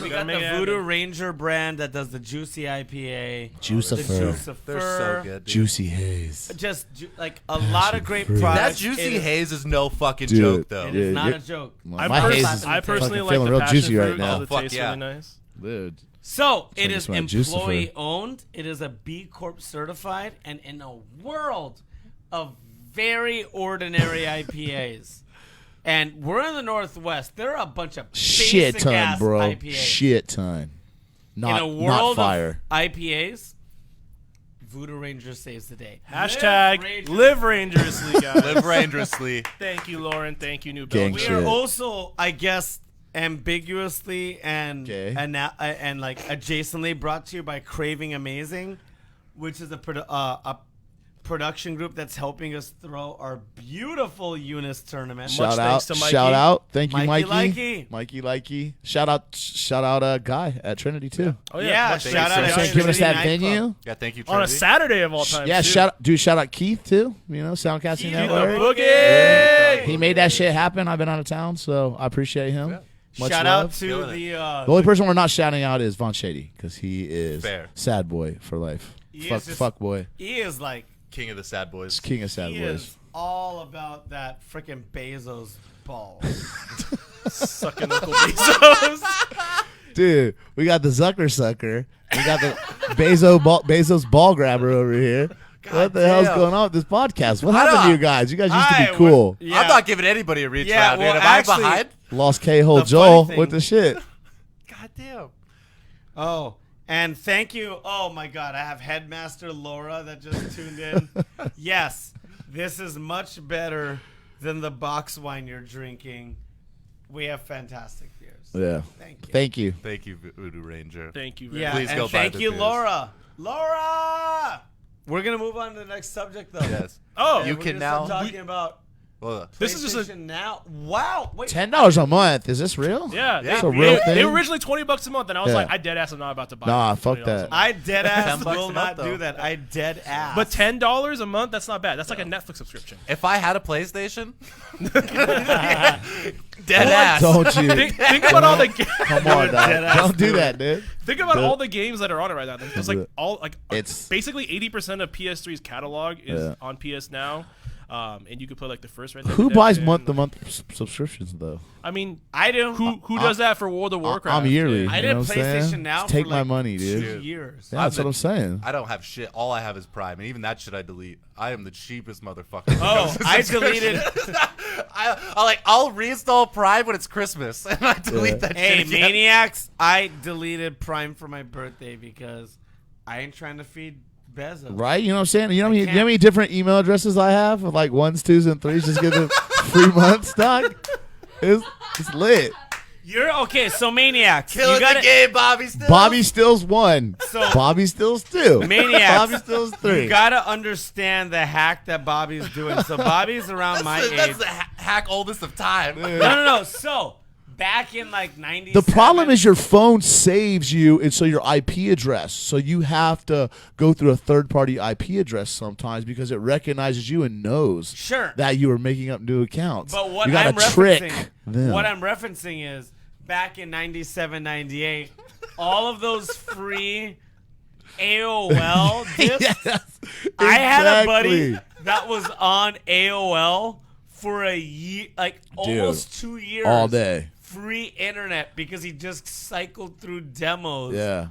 We
gotta
got
make
the
it
Voodoo
happen.
Ranger brand that does the Juicy IPA.
Juicifer.
The Juicifer.
They're so good. Dude.
Juicy haze.
Just like a lot of great
fruit.
products.
That juicy
It is-
haze is no fucking
Dude.
joke, though.
It is
Dude,
not
you're-
a joke.
My
I
haze is
personally
fucking
like
feeling
the
real
passion
juicy
fruit
right now.
because it
Fuck
tastes
yeah.
really nice.
Dude.
So it
Trying to
is
smell Juicifer.
employee owned. It is a B Corp certified, and in a world of very ordinary IPAs. And we're in the Northwest. There are a bunch of
Shit
basic
ton,
ass
bro.
IPAs.
Shit ton. Not,
in a
not
world
fire.
of IPAs, Voodoo Ranger saves the day.
Hashtag live rangerously, guys.
Live dangerously.
Thank you, Lauren. Thank you, New
Gang
Belgium.
We are
shit.
also, I guess, ambiguously and
Gay.
and like adjacently brought to you by Craving Amazing, which is a production group that's helping us throw our beautiful Eunice tournament.
Much thanks to Mikey.
Shout out. Thank you,
Mikey
Mikey.
Likey.
Mikey. Shout out, Guy at Trinity too.
Oh
Yeah,
much
shout
thanks
out
to
at
Giving us
Trinity
that
Nightclub.
venue.
Yeah, thank you,
on a
Trinity.
Saturday of all time.
Yeah,
too.
shout out Keith too. You know, Soundcasting
Keith the
Network.
Boogie.
He made that shit happen. I've been out of town, so I appreciate him.
Yeah.
Much
Shout
love.
out to
Killing
the
The only person we're not shouting out is Von Shady because he is
Fair.
sad boy for life.
He
Fuck,
is just-
fuck boy.
he is like
King of the sad boys.
King of sad
he
boys.
is all about that freaking Bezos balls.
Sucking Uncle Bezos.
Dude, we got the Zucker sucker. We got the Bezos ball grabber over here. What the hell's
damn.
going on with this podcast? What happened to
know.
you guys? You guys used to
Hi,
be cool.
Yeah.
I'm not giving anybody a reach
Yeah,
around,
well,
dude. Am
actually-
I behind?
Lost K-hole
The
Joel
funny thing-
with the shit.
God damn.
Oh, and thank you. Oh my God, I have Headmaster Laura that just tuned in. Yes, this is much better than the box wine you're drinking. We have fantastic beers.
Yeah.
Thank you.
Thank you.
Thank you, Voodoo Ranger.
Thank you very
Yeah,
much.
Please
and
go buy
thank
the
you,
beers.
Laura. Laura. We're gonna move on to the next subject, though.
Yes.
Oh,
You
We're
can
gonna start
now.
talking about
Well,
this is just a
PlayStation now. Wow. Wait.
$10 a month. Is this real?
yeah.
Yeah.
It's a
They,
real
they
thing.
were originally $20 a month, and I was
Yeah.
like, I dead ass am not about to buy.
Nah,
it for
fuck
$20
that.
a month.
I dead ass
$10
will
a
not
month,
do
though.
that. I dead ass.
But $10 a month, that's not bad. That's like a Netflix subscription.
if I had a PlayStation, dead ass.
Don't you?
Think about all the
Come on, dog. Don't do that, dude.
think about
Dude.
all the games that are on it right now. There's like all like
It's-
basically 80% of PS3's catalog is
Yeah.
on PS Now. And you could play like the first Red Dead
Who buys
Redemption,
month-to-month subscriptions, though?
I mean,
I do.
who does that for World of Warcraft?
I'm yearly.
I
you
did
know what I'm
PlayStation
saying?
Now
Just
for
take my
like
money,
2
dude.
years.
Yeah, that's what I'm saying.
I don't have shit. All I have is Prime, and even that shit I delete. I am the cheapest motherfucker.
Oh, I deleted.
I'll reinstall Prime when it's Christmas, and I delete that
Hey,
shit. again.
maniacs! I deleted Prime for my birthday because I ain't trying to feed Bezos.
Right? You know what I'm saying? You know, you know
can't.
how many different email addresses I have? Like 1s, 2s, and 3s. Just give them free months, dog. It's lit.
You're okay. So maniacs,
Killing
you gotta,
the game, Bobby. Still.
Bobby Stills 1.
So-
Bobby Stills 2.
Maniacs.
Bobby Stills 3.
You gotta understand the hack that Bobby's doing. So Bobby's around my age.
That's the hack oldest of time.
No. So back in like '90s.
The problem is your phone saves you, and so your IP address. So you have to go through a third-party IP address sometimes because it recognizes you and knows
Sure.
that you are making up new accounts.
But what
you gotta
I'm
trick
referencing,
them.
what I'm referencing is back in '97, '98, all of those free AOL discs.
Yes,
I had a
exactly.
buddy that was on AOL for a year, like almost 2 years,
all day.
free internet because he just cycled through demos.
Yeah.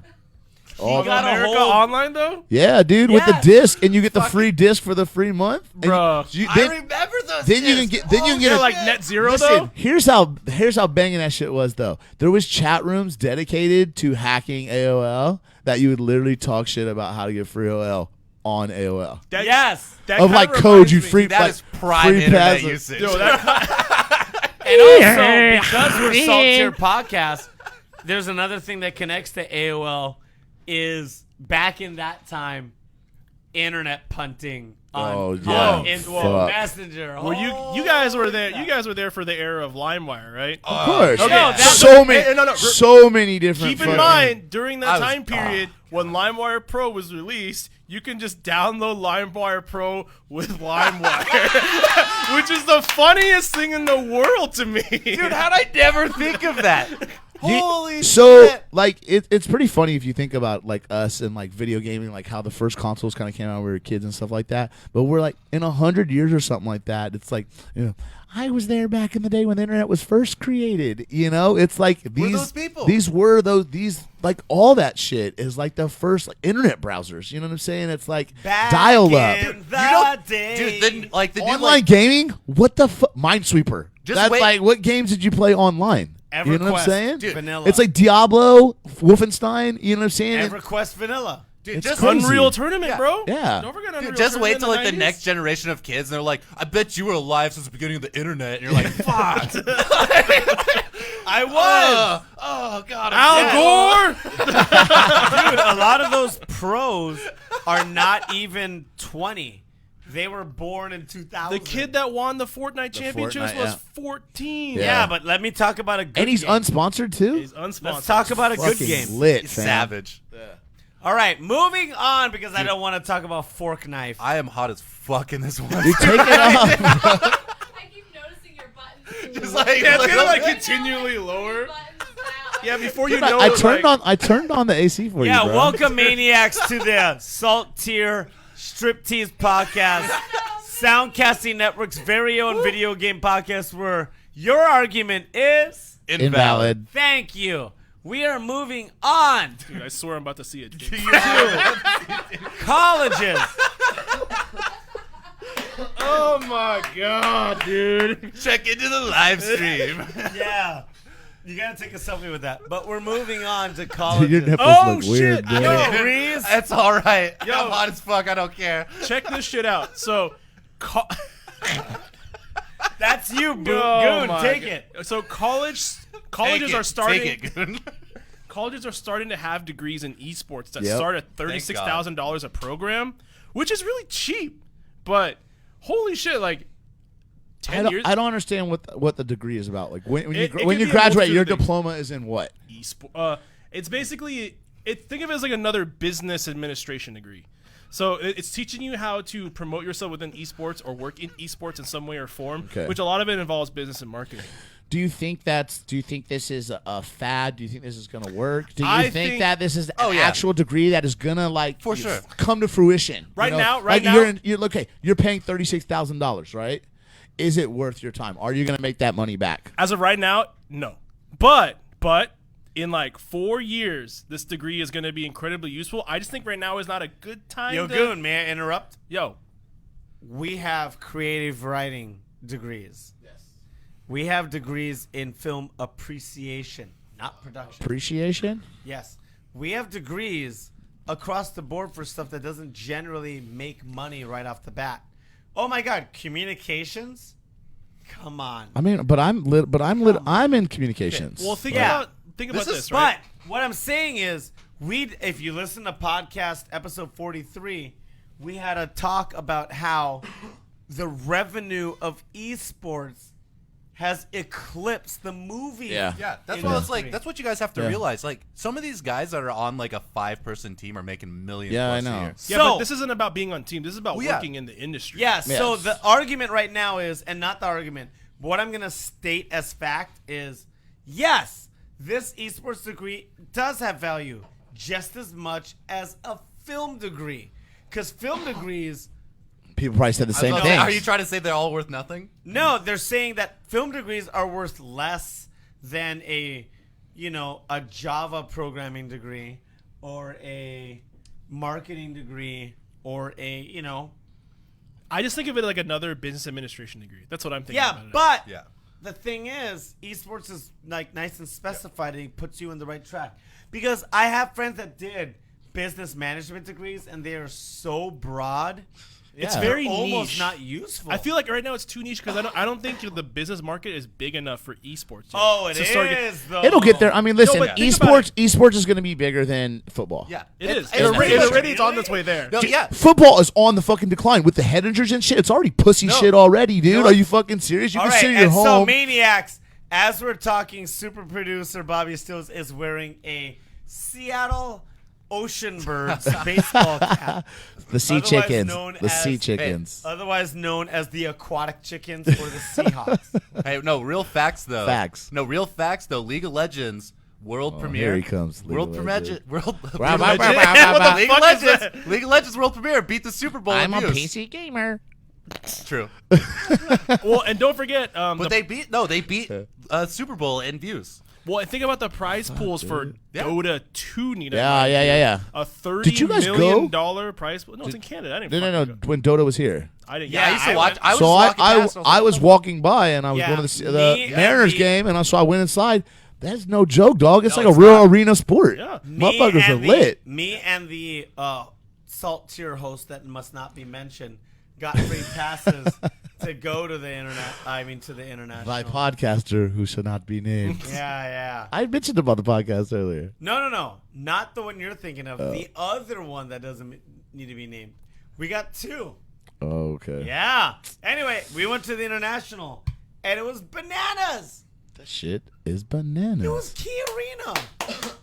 He got a
America
whole.
Online though?
Yeah, dude, with the
Yes.
disc, and you get the free disc for the free month. And
Bruh.
you-
I
then,
remember those.
then you can
discs.
get
Oh,
get
They're
a-
like net zero
Listen,
though?
here's how banging that shit was though. There was chat rooms dedicated to hacking AOL that you would literally talk shit about how to get free AOL on AOL.
That-
Yes.
that
Of
kinda
like code
reminds
you
me-
free
That
like
is prime
free
internet
passive.
usage.
Yo, that
And also, because we're saltTier podcast, there's another thing that connects to AOL is back in that time, internet punting on,
Oh, yeah.
on
Fuck.
Messenger.
Well, you guys were there. You guys were there for the era of LimeWire, right?
Of course.
Okay.
No, that's-
so many
Hey, no.
so many different
Keep in
fucking-
mind, during
I
that
was-
time period when LimeWire Pro was released, you can just download LimeWire Pro with LimeWire, which is the funniest thing in the world to me.
Dude, how'd I never think of that? Holy
So
shit.
like it's pretty funny if you think about like us and like video gaming, like how the first consoles kind of came out when we were kids and stuff like that. But we're like in 100 years or something like that. It's like, you know, I was there back in the day when the internet was first created. You know, it's like these
those people.
These were these like all that shit is like the first like internet browsers. You know what I'm saying? It's like
Back
dial up.
in the
You don't,
day.
dude. Then like the new
Online
like
gaming? What the fuck? Minesweeper.
Just
That's
wait-
like, what games did you play online? You know what I'm
EverQuest
saying?
Dude,
Vanilla.
It's like Diablo, Wolfenstein. You know what I'm saying?
EverQuest Vanilla.
dude,
it's
just
crazy.
Unreal Tournament,
Yeah.
bro.
Yeah.
Don't forget Unreal
Dude, just wait
Tournament
till
in
like the
90s.
next generation of kids, and they're like, "I bet you were alive since the beginning of the internet." And you're like, "Fuck."
I was.
Oh god.
Al Gore.
Dude, a lot of those pros are not even 20. They were born in 2000.
The kid that won the Fortnite championships
Fortnite,
was
yeah.
14.
Yeah, but let me talk about a good
And he's
game.
unsponsored too.
He's unsponsored.
Let's talk about a good
Fucking
game.
lit,
He's
fam.
savage.
All right, moving on because I don't want to talk about fork knife.
I am hot as fuck in this one.
Dude, take it off.
I keep noticing your buttons.
Just like,
Yeah, it's gonna
look-
like continually lower.
Buttons now.
Yeah, before you
Dude,
know
I
it,
turned
like,
I turned on the AC for
Yeah,
you, bro.
welcome maniacs to the saltTier striptease podcast, Soundcasting Network's very own video game podcast where your argument is
Invalid.
thank you. We are moving on.
Dude, I swear I'm about to see it.
Colleges.
Oh my god, dude.
Check into the live stream.
Yeah. You gotta take a selfie with that. But we're moving on to
Dude, your
colleges.
nipples
Oh,
look weird,
shit.
bro.
Yo, Reese.
That's all right.
Yo.
I'm hot as fuck. I don't care.
Check this shit out. So,
That's you, Goon.
Oh my
Take
God.
it.
So colleges
Take
are
it.
starting.
Take it, Goon.
Colleges are starting to have degrees in esports that
Yep.
start at $36,000 a program, which is really cheap. But holy shit, like 10 years.
I don't understand what the degree is about. Like when
It could
you
be a
graduate,
multitude
your
of things.
diploma is in what?
It's basically think of it as like another business administration degree. So it's teaching you how to promote yourself within esports or work in esports in some way or form,
Okay.
which a lot of it involves business and marketing.
Do you think this is a fad? Do you think this is gonna work? Do you
I
think
think-
that this is an
Oh, yeah.
actual degree that is gonna
For sure.
come to fruition?
Right
You know?
now-
like
right
you're paying $36,000, right? Is it worth your time? Are you gonna make that money back?
As of right now, no. But in like 4 years, this degree is going to be incredibly useful. I just think right now is not a good time.
Yo,
to,
Goon, may I interrupt?
Yo,
We have creative writing degrees. Yes. We have degrees in film appreciation, not production.
Appreciation?
Yes. We have degrees across the board for stuff that doesn't generally make money right off the bat. Oh my God, communications? Come on.
I mean, I'm in communications.
well, think
Yeah.
about
This
this,
is-
right?
But what I'm saying is, if you listen to podcast episode 43, we had a talk about how the revenue of esports has eclipsed the movie.
Yeah.
Yeah, that's
industry.
what it's like. That's what you guys have to
Yeah.
realize. Like, some of these guys that are on like a 5-person team are making millions.
Yeah,
plus
I know.
A year.
Yeah,
So-
but this isn't about being on team. This is about
Well, yeah.
working in the industry.
Yeah, so
Yes.
the argument right now is, and not the argument, but what I'm going to state as fact is, yes, this esports degree does have value just as much as a film degree. Because film degrees,
People probably said the same
So,
thing.
are you trying to say they're all worth nothing?
no, they're saying that film degrees are worth less than a Java programming degree or a marketing degree or
I just think of it like another business administration degree. That's what I'm thinking
yeah,
about it.
but
Yeah.
the thing is, esports is like nice and specified, and it puts you in the right track. Because I have friends that did business management degrees, and they are so broad.
It's
Yeah.
very
almost
niche.
not useful.
I feel like right now it's too niche because I don't think the business market is big enough for esports. yet.
Oh, it
To
is
start get-
though.
It'll get there. I mean, listen,
but think about
esports is going to be bigger than football.
Yeah,
It is.
It's
It
pretty much-
already is on its way there.
No, yeah.
Football is on the fucking decline with the head injuries and shit. It's already pussy shit already, dude.
No.
Are you fucking serious? You
All
can
right,
sit at your
and so
home.
maniacs, as we're talking, super producer Bobby Stills is wearing a Seattle Ocean Birds baseball cap,
The sea
otherwise
chickens.
known
The sea
as-
chickens.
otherwise known as the aquatic chickens or the Seahawks.
Hey, no, real facts though.
Facts.
No, real facts though. League of Legends world premiere.
here he comes, League
World
of
premiere.
Legends.
World.
Wow, wow,
League
wow, wow, wow, wow.
of
fuck is
Legends. League of Legends world premiere beat the Super Bowl.
I'm a
in views.
PC gamer.
True,
Well, and don't forget,
but they beat Super Bowl in views.
well, and think about the prize pools for
Yeah.
Dota 2. Nina,
Yeah.
A $30
Did you guys
million
go?
prize pool. No, it's in Canada. I didn't.
No.
fucking go.
When Dota was here.
I didn't.
Yeah, I used to
I
watch.
went-
I was
So
walking past,
I was walking by and I was
Yeah,
going to the
me and
Mariners
the-
game and so I went inside. That's no joke, dog. It's
No,
like
it's
a real
not.
arena sport.
Yeah.
Motherfuckers are lit.
Me and the saltTier host that must not be mentioned got free passes to go to the internet. I mean, to the international.
By podcaster who should not be named.
Yeah.
I mentioned about the podcast earlier.
No. Not the one you're thinking of. The other one that doesn't need to be named. We got two.
Oh, okay.
Yeah. Anyway, we went to the international, and it was bananas.
That shit is bananas.
It was Key Arena.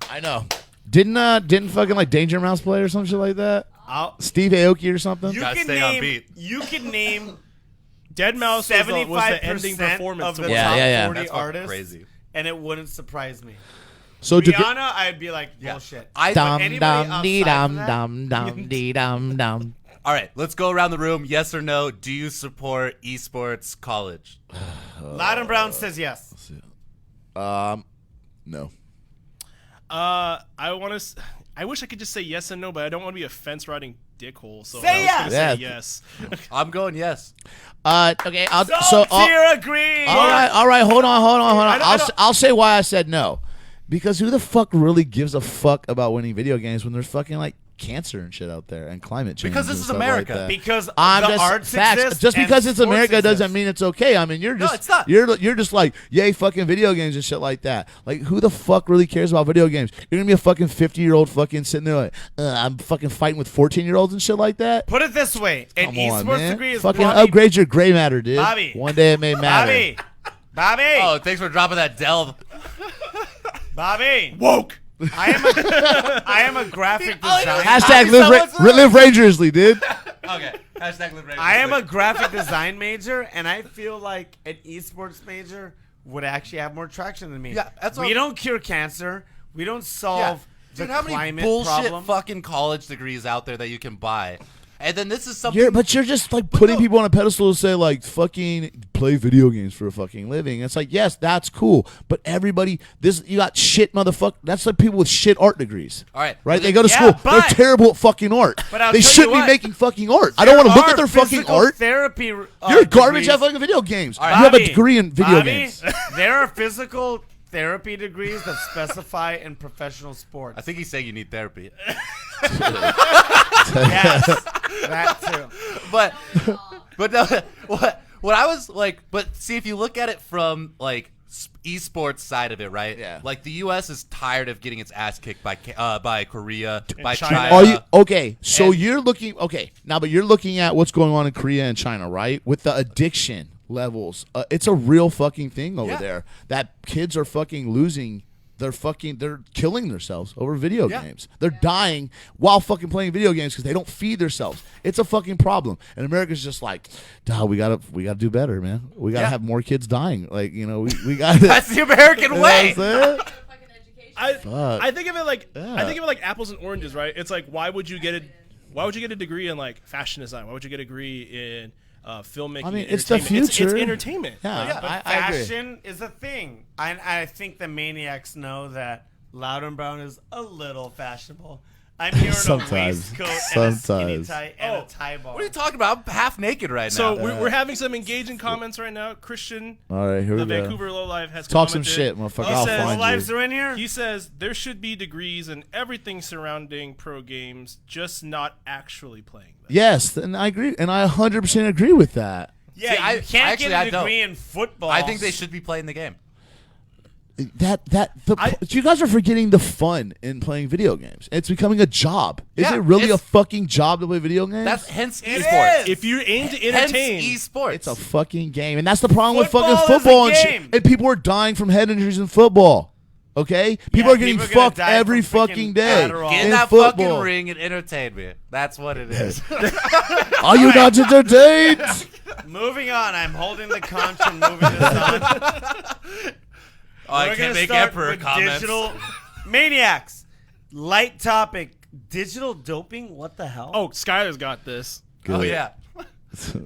I know. Didn't fucking like Danger Mouse play or some shit like that? Steve Aoki or something?
You
Gotta
can
stay on
name.
beat.
You can name
Dead Mouse was the
75%
ending performance.
of
to
the
watch.
top
Yeah.
40
That's fucking
artists,
crazy.
and it wouldn't surprise me.
So
Rihanna, I'd be like, bullshit.
dum
anybody
dum dee
outside
dum
of that?
dum dum dee dum dum.
All right, let's go around the room. Yes or no? Do you support esports college?
Loudon Brown says yes.
No.
I wish I could just say yes and no, but I don't want to be a fence riding dickhole. So
Say
I was gonna
yes.
say yes.
I'm going yes.
Okay.
Salttier agrees.
All right. Hold on.
I don't-
I'll say why I said no. Because who the fuck really gives a fuck about winning video games when there's fucking like cancer and shit out there and climate change?
Because this
and
is
stuff
America.
Like that.
Because
I'm
the
just
arts
facts.
exist
Just
and
because it's
sports
America
exist.
doesn't mean it's okay. I mean, you're just
it's not.
You're just like yay fucking video games and shit like that. Like who the fuck really cares about video games? You're gonna be a fucking 50-year-old fucking sitting there like I'm fucking fighting with 14-year-olds and shit like that.
Put it this way: an
Come on,
esports
man.
degree is
fucking
probably
upgrade your gray matter, dude.
Bobby.
One day it may matter.
Bobby.
Oh, thanks for dropping that delve.
Bobby.
Woke.
I am a graphic designer.
Hashtag
Someone's
live rangerously, dude.
Okay. Hashtag live
I am a graphic design major, and I feel like an esports major would actually have more traction than me.
Yeah, that's what
we
I'm-
don't cure cancer. We don't solve
Dude,
the
how many
climate
bullshit
problem.
fucking college degrees out there that you can buy? And then this is something.
But you're just like putting
no.
people on a pedestal to say like fucking play video games for a fucking living. It's like yes, that's cool, but everybody, you got shit motherfucker. That's like people with shit art degrees.
All right.
Right? They go to
Yeah,
school. They're
but-
terrible at fucking art.
But I'll
They
tell you
shouldn't be
what,
making fucking art. I don't want to look at their fucking art.
Therapy.
You're garbage
degrees.
at fucking video games.
right.
You have a
Bobby,
degree in video
Bobby,
games.
There are physical therapy degrees that specify in professional sports.
I think he's saying you need therapy.
Yes, that too.
but no, what I was like, but see, if you look at it from like esports side of it, right?
Yeah.
Like the U.S. is tired of getting its ass kicked by Korea, by
China.
China.
Are you okay? So
And-
you're looking now, but you're looking at what's going on in Korea and China, right? With the addiction levels, it's a real fucking thing over
Yeah.
there. That kids are fucking losing. They're killing themselves over video
Yeah.
games. They're dying while fucking playing video games because they don't feed themselves. It's a fucking problem. And America's just like, dog, we gotta do better, man. We gotta
Yeah.
have more kids dying. Like we gotta.
That's the American way.
That's it.
I think of it like
Yeah.
I think of it like apples and oranges, right? It's like why would you get a degree in like fashion design? Why would you get a degree in filmmaking?
I mean,
and
it's the
entertainment?
future.
It's entertainment.
Yeah,
Like,
I agree.
Fashion is a thing. I think the maniacs know that Loudon Brown is a little fashionable. I'm here in a
Sometimes.
waistcoat and a skinny
Sometimes.
tie and a tie bar.
What are you talking about? I'm half naked right
So
now.
we're having some engaging comments right now. Christian,
All right, here
the
we go.
Vancouver Low Life, has
Talk some
commented.
shit, motherfucker.
He
I'll
says-
find
Lives
you.
are in here.
He says there should be degrees in everything surrounding pro games, just not actually playing them.
Yes, and I agree, and I 100% agree with that.
Yeah,
See,
you can't
actually,
get
I
a
don't.
degree in football.
I think they should be playing the game.
You guys are forgetting the fun in playing video games. It's becoming a job. Is
Yeah,
it really a
it's-
fucking job to play video games?
That's hence
It
esports.
is.
If you aim to
Hence
entertain,
esports.
it's a fucking game, and that's the problem with
Football
fucking
is a
football and
game.
shit. And people are dying from head injuries in football. Okay, people are getting
people are gonna
fucked
die
every
from freaking
fucking day
Adderall.
Get in
in
that
football.
fucking ring and entertain me. That's what it is.
Are you not entertained?
Moving on. I'm holding the conch and moving this on.
I
We're
can't
gonna
make
start
emperor
with
comments.
digital maniacs. Light topic. Digital doping. What the hell?
oh, Skylar's got this.
Oh yeah.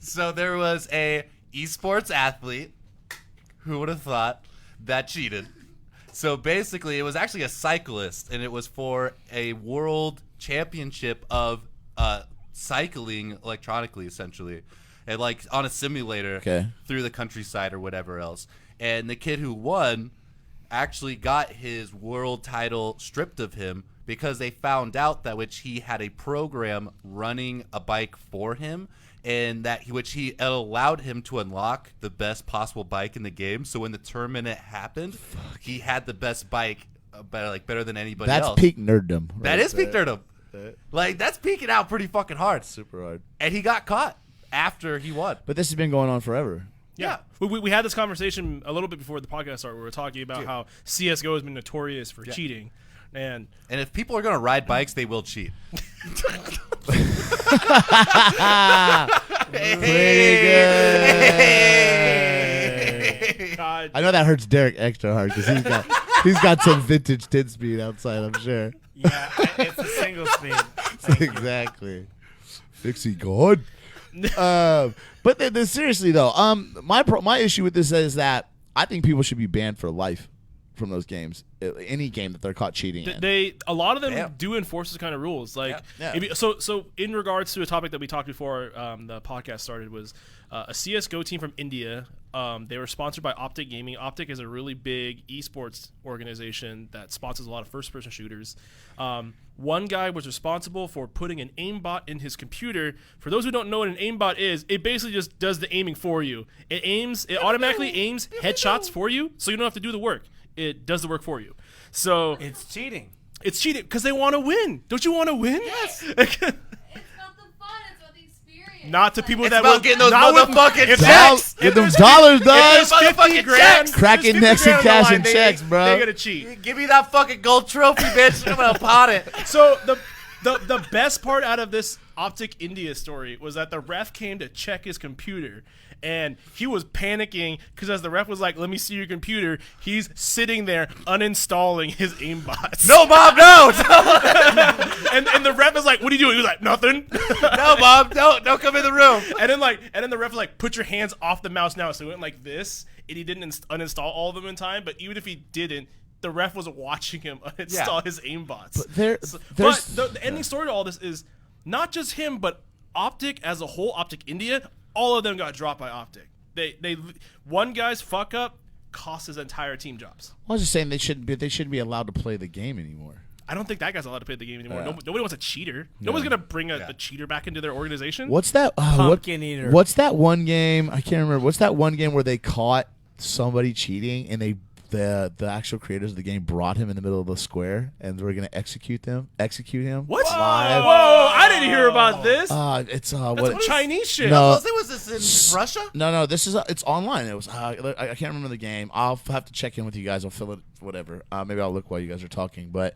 So there was a esports athlete, who would have thought, that cheated. So basically, it was actually a cyclist, and it was for a world championship of cycling electronically, essentially, and like on a simulator through the countryside or whatever else. And the kid who won actually got his world title stripped of him because they found out that which he had a program running a bike for him, and that it allowed him to unlock the best possible bike in the game. So when the tournament happened, he had the best bike, better than anybody
That's
else.
peak nerddom.
That is peak nerdom. Like that's peaking out pretty fucking hard.
Super hard.
And he got caught after he won.
But this has been going on forever.
Yeah. We had this conversation a little bit before the podcast started. We were talking about how CSGO has been notorious for cheating. And
if people are going to ride bikes, they will cheat.
Pretty good.
God,
I know that hurts Derek extra hard because he's got some vintage 10 speed outside, I'm sure.
Yeah, it's a single speed.
Exactly. Fixie God. But then seriously though, my issue with this is that I think people should be banned for life from those games. Any game that they're caught cheating in.
A lot of them
Damn.
do enforce this kind of rules. Like,
Yeah.
if you, so in regards to a topic that we talked before the podcast started was a CS:GO team from India. They were sponsored by Optic Gaming. Optic is a really big esports organization that sponsors a lot of first-person shooters. One guy was responsible for putting an aimbot in his computer. For those who don't know what an aimbot is, it basically just does the aiming for you. It automatically aims headshots for you, so you don't have to do the work. It does the work for you. So
It's cheating.
it's cheating because they want to win. Don't you want to win?
Yes. It's about the fun. It's about the experience.
Not to people
It's
that
about
would
getting those
not with-
motherfucking
if
checks.
Get them
there's-
dollars,
if
dog.
there's 50
Motherfucking
grand,
checks.
Cracking
there's
necks
50
and
grand on the
cashing
line,
checks, bro.
They gotta cheat.
Give me that fucking gold trophy, bitch. I'm gonna pot it.
So the best part out of this Optic India story was that the ref came to check his computer, and he was panicking because as the ref was like, "Let me see your computer," he's sitting there uninstalling his aimbots.
No, Bob, no.
and the ref is like, "What are you doing?" He was like, "Nothing."
No, Bob, don't come in the room.
And then the ref was like, "Put your hands off the mouse now." So he went like this, and he didn't uninstall all of them in time. But even if he didn't, the ref was watching him uninstall his aimbots.
But
But the ending story to all this is not just him, but Optic as a whole, Optic India, all of them got dropped by Optic. They one guy's fuck up cost his entire team jobs.
I was just saying they shouldn't be allowed to play the game anymore.
I don't think that guy's allowed to play the game anymore.
Yeah.
Nobody wants a cheater. Nobody's gonna bring a cheater back into their organization.
What's that?
Pumpkin eater.
What's that one game? I can't remember. What's that one game where they caught somebody cheating and the actual creators of the game brought him in the middle of the square and we're gonna execute him?
What?
Live.
Whoa! I didn't hear about this.
It's
That's
what
some Chinese shit.
No.
Was this in Russia?
No. This is it's online. It was I can't remember the game. I'll have to check in with you guys. I'll fill it. Whatever. Maybe I'll look while you guys are talking. But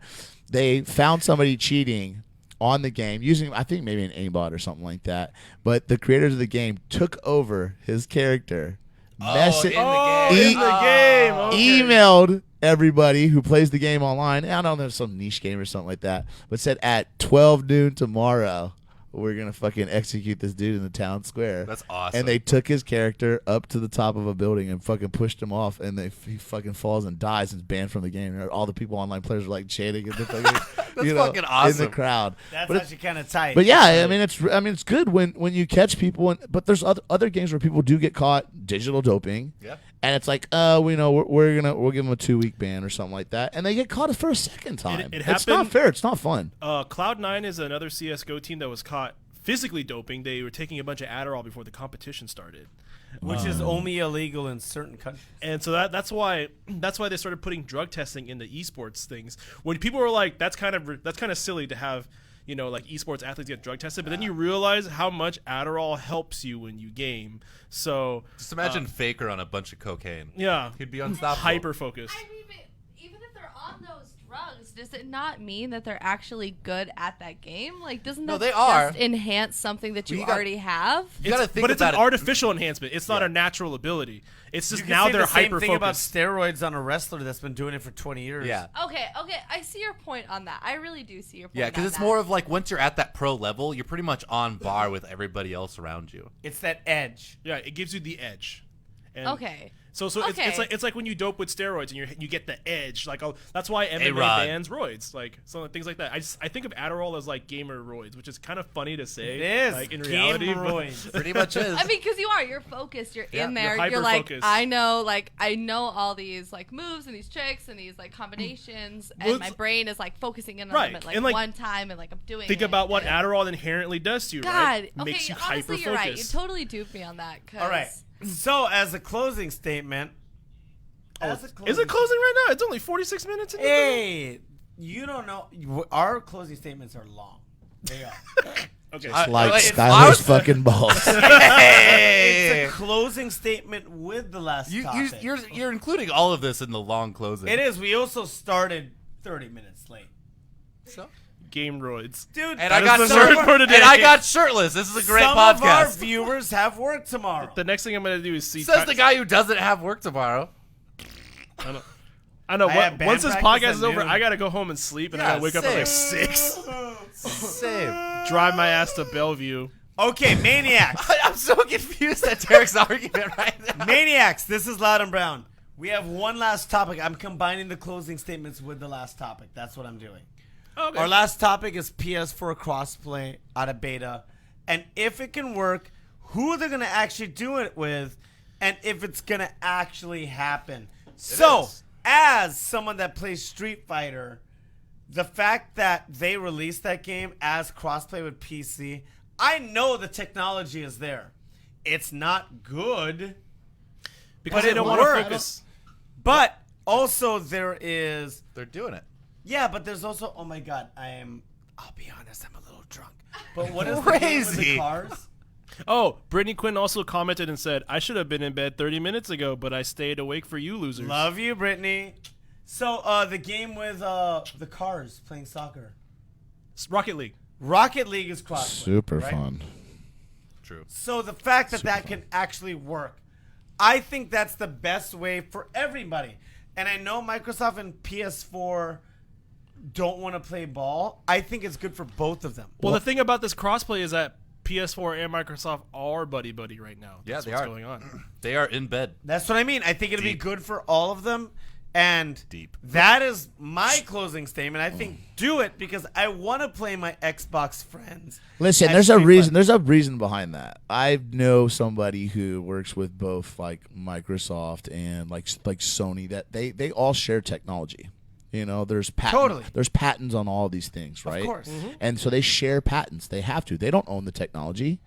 they found somebody cheating on the game using I think maybe an aimbot or something like that. But the creators of the game took over his character.
In the game.
In the game. Okay.
Emailed everybody who plays the game online. I don't know, some niche game or something like that. But said at 12 noon tomorrow, we're gonna fucking execute this dude in the town square.
That's awesome.
And they took his character up to the top of a building and fucking pushed him off, and he fucking falls and dies and is banned from the game. And all the people online players are like chanting at the fucking,
fucking awesome.
in the crowd.
That's
But
actually kind of tight.
But yeah, I mean it's good when you catch people, but there's other games where people do get caught digital doping.
Yeah.
And it's like, we'll give them a 2-week ban or something like that, and they get caught for a second time.
It
It's not
happened-
fair. It's not fun.
Cloud9 is another CS:GO team that was caught physically doping. They were taking a bunch of Adderall before the competition started,
which is only illegal in certain countries.
and so that's why they started putting drug testing into esports things. When people were like, that's kind of silly to have, like esports athletes get drug tested, but then you realize how much Adderall helps you when you game. So
Just imagine Faker on a bunch of cocaine.
yeah,
He'd be unstoppable.
hyper focused.
I mean, but even if they're on those drugs, does it not mean that they're actually good at that game? Like, doesn't that
No, they are.
just enhance something that you
you got-
already have?
You gotta think
But it's
about
an
it.
artificial enhancement. It's not a natural ability. It's just
You can
now
say
they're
the same
hyper
thing about
focused.
steroids on a wrestler that's been doing it for 20 years.
Yeah.
Okay, I see your point on that. I really do see your point.
Yeah, because
on
it's
that.
more of like once you're at that pro level, you're pretty much on bar with everybody else around you.
It's that edge.
Yeah, it gives you the edge. And
Okay.
So
Okay.
it's like when you dope with steroids and you get the edge. Like that's why MMA
A-Rod.
bans roids. Like some things like that. I think of Adderall as like gamer roids, which is kind of funny to say.
It is.
Like in
Game
reality. but-
roids.
Pretty much is.
I mean, because you're focused, you're in there,
you're
you're like,
hyper-focused.
I know all these like moves and these tricks and these like combinations,
Well,
and my brain is like focusing in on
Right,
them at
and, like,
one time, and like I'm doing.
Think
it,
about what
and-
Adderall inherently does to you,
God,
right?
okay,
Makes you
honestly,
hyper
you're right. You
focused.
totally duped me on that. 'Cause
All right. So, as a closing statement.
Is it closing right now? It's only 46 minutes. Into
Hey, you don't know. Our closing statements are long. They are.
Okay.
Like
Wait,
Skylar's fucking balls.
Hey!
It's a closing statement with the last topic.
You're including all of this in the long closing.
It is. We also started 30 minutes late.
So?
Game roids.
Dude,
And
That
I got
is the word for today.
And I got shirtless. This is a great
some of our
podcast.
viewers have work tomorrow.
The next thing I'm gonna do is see.
Says the guy who doesn't have work tomorrow.
I know.
I have band
Once this
practice
podcast
at
is over,
noon.
I gotta go home and sleep, and I
Yeah,
gotta wake up at like
same.
6.
Same.
Drive my ass to Bellevue.
Okay, Maniacs.
I'm so confused at Derek's argument right now.
Maniacs, this is Loud and Brown. We have one last topic. I'm combining the closing statements with the last topic. That's what I'm doing.
Okay.
Our last topic is PS4 crossplay out of beta. And if it can work, who they're going to actually do it with, and if it's going to actually happen. So,
is.
as someone that plays Street Fighter, the fact that they released that game as crossplay with PC, I know the technology is there. It's not good,
because
but
they
it
don't want to
works.
focus.
but also there is...
They're doing it.
Yeah, but there's also... Oh my god, I'll be honest, I'm a little drunk. But what is the game with the
Crazy.
cars?
Oh, Brittany Quinn also commented and said, "I should have been in bed 30 minutes ago, but I stayed awake for you losers."
Love you, Brittany. So, the game with the cars playing soccer.
Rocket League.
Rocket League is crossplay.
Super
right?
fun.
True.
So the fact that that can actually work, I think that's the best way for everybody. And I know Microsoft and PS4 don't want to play ball. I think it's good for both of them.
Well, the thing about this crossplay is that PS4 and Microsoft are buddy-buddy right now.
Yeah,
That's
they
what's
are.
going on.
They are in bed.
That's what I mean. I think it'll be
Deep.
good for all of them. And
Deep.
that is my closing statement. I think do it because I want to play my Xbox friends.
Listen,
at
there's a
Street
reason.
Fighter.
There's a reason behind that. I know somebody who works with both like Microsoft and like Sony. That they all share technology. You know, there's
Totally.
There's patents on all these things, right?
Of course.
And so they share patents. They have to. They don't own the technology.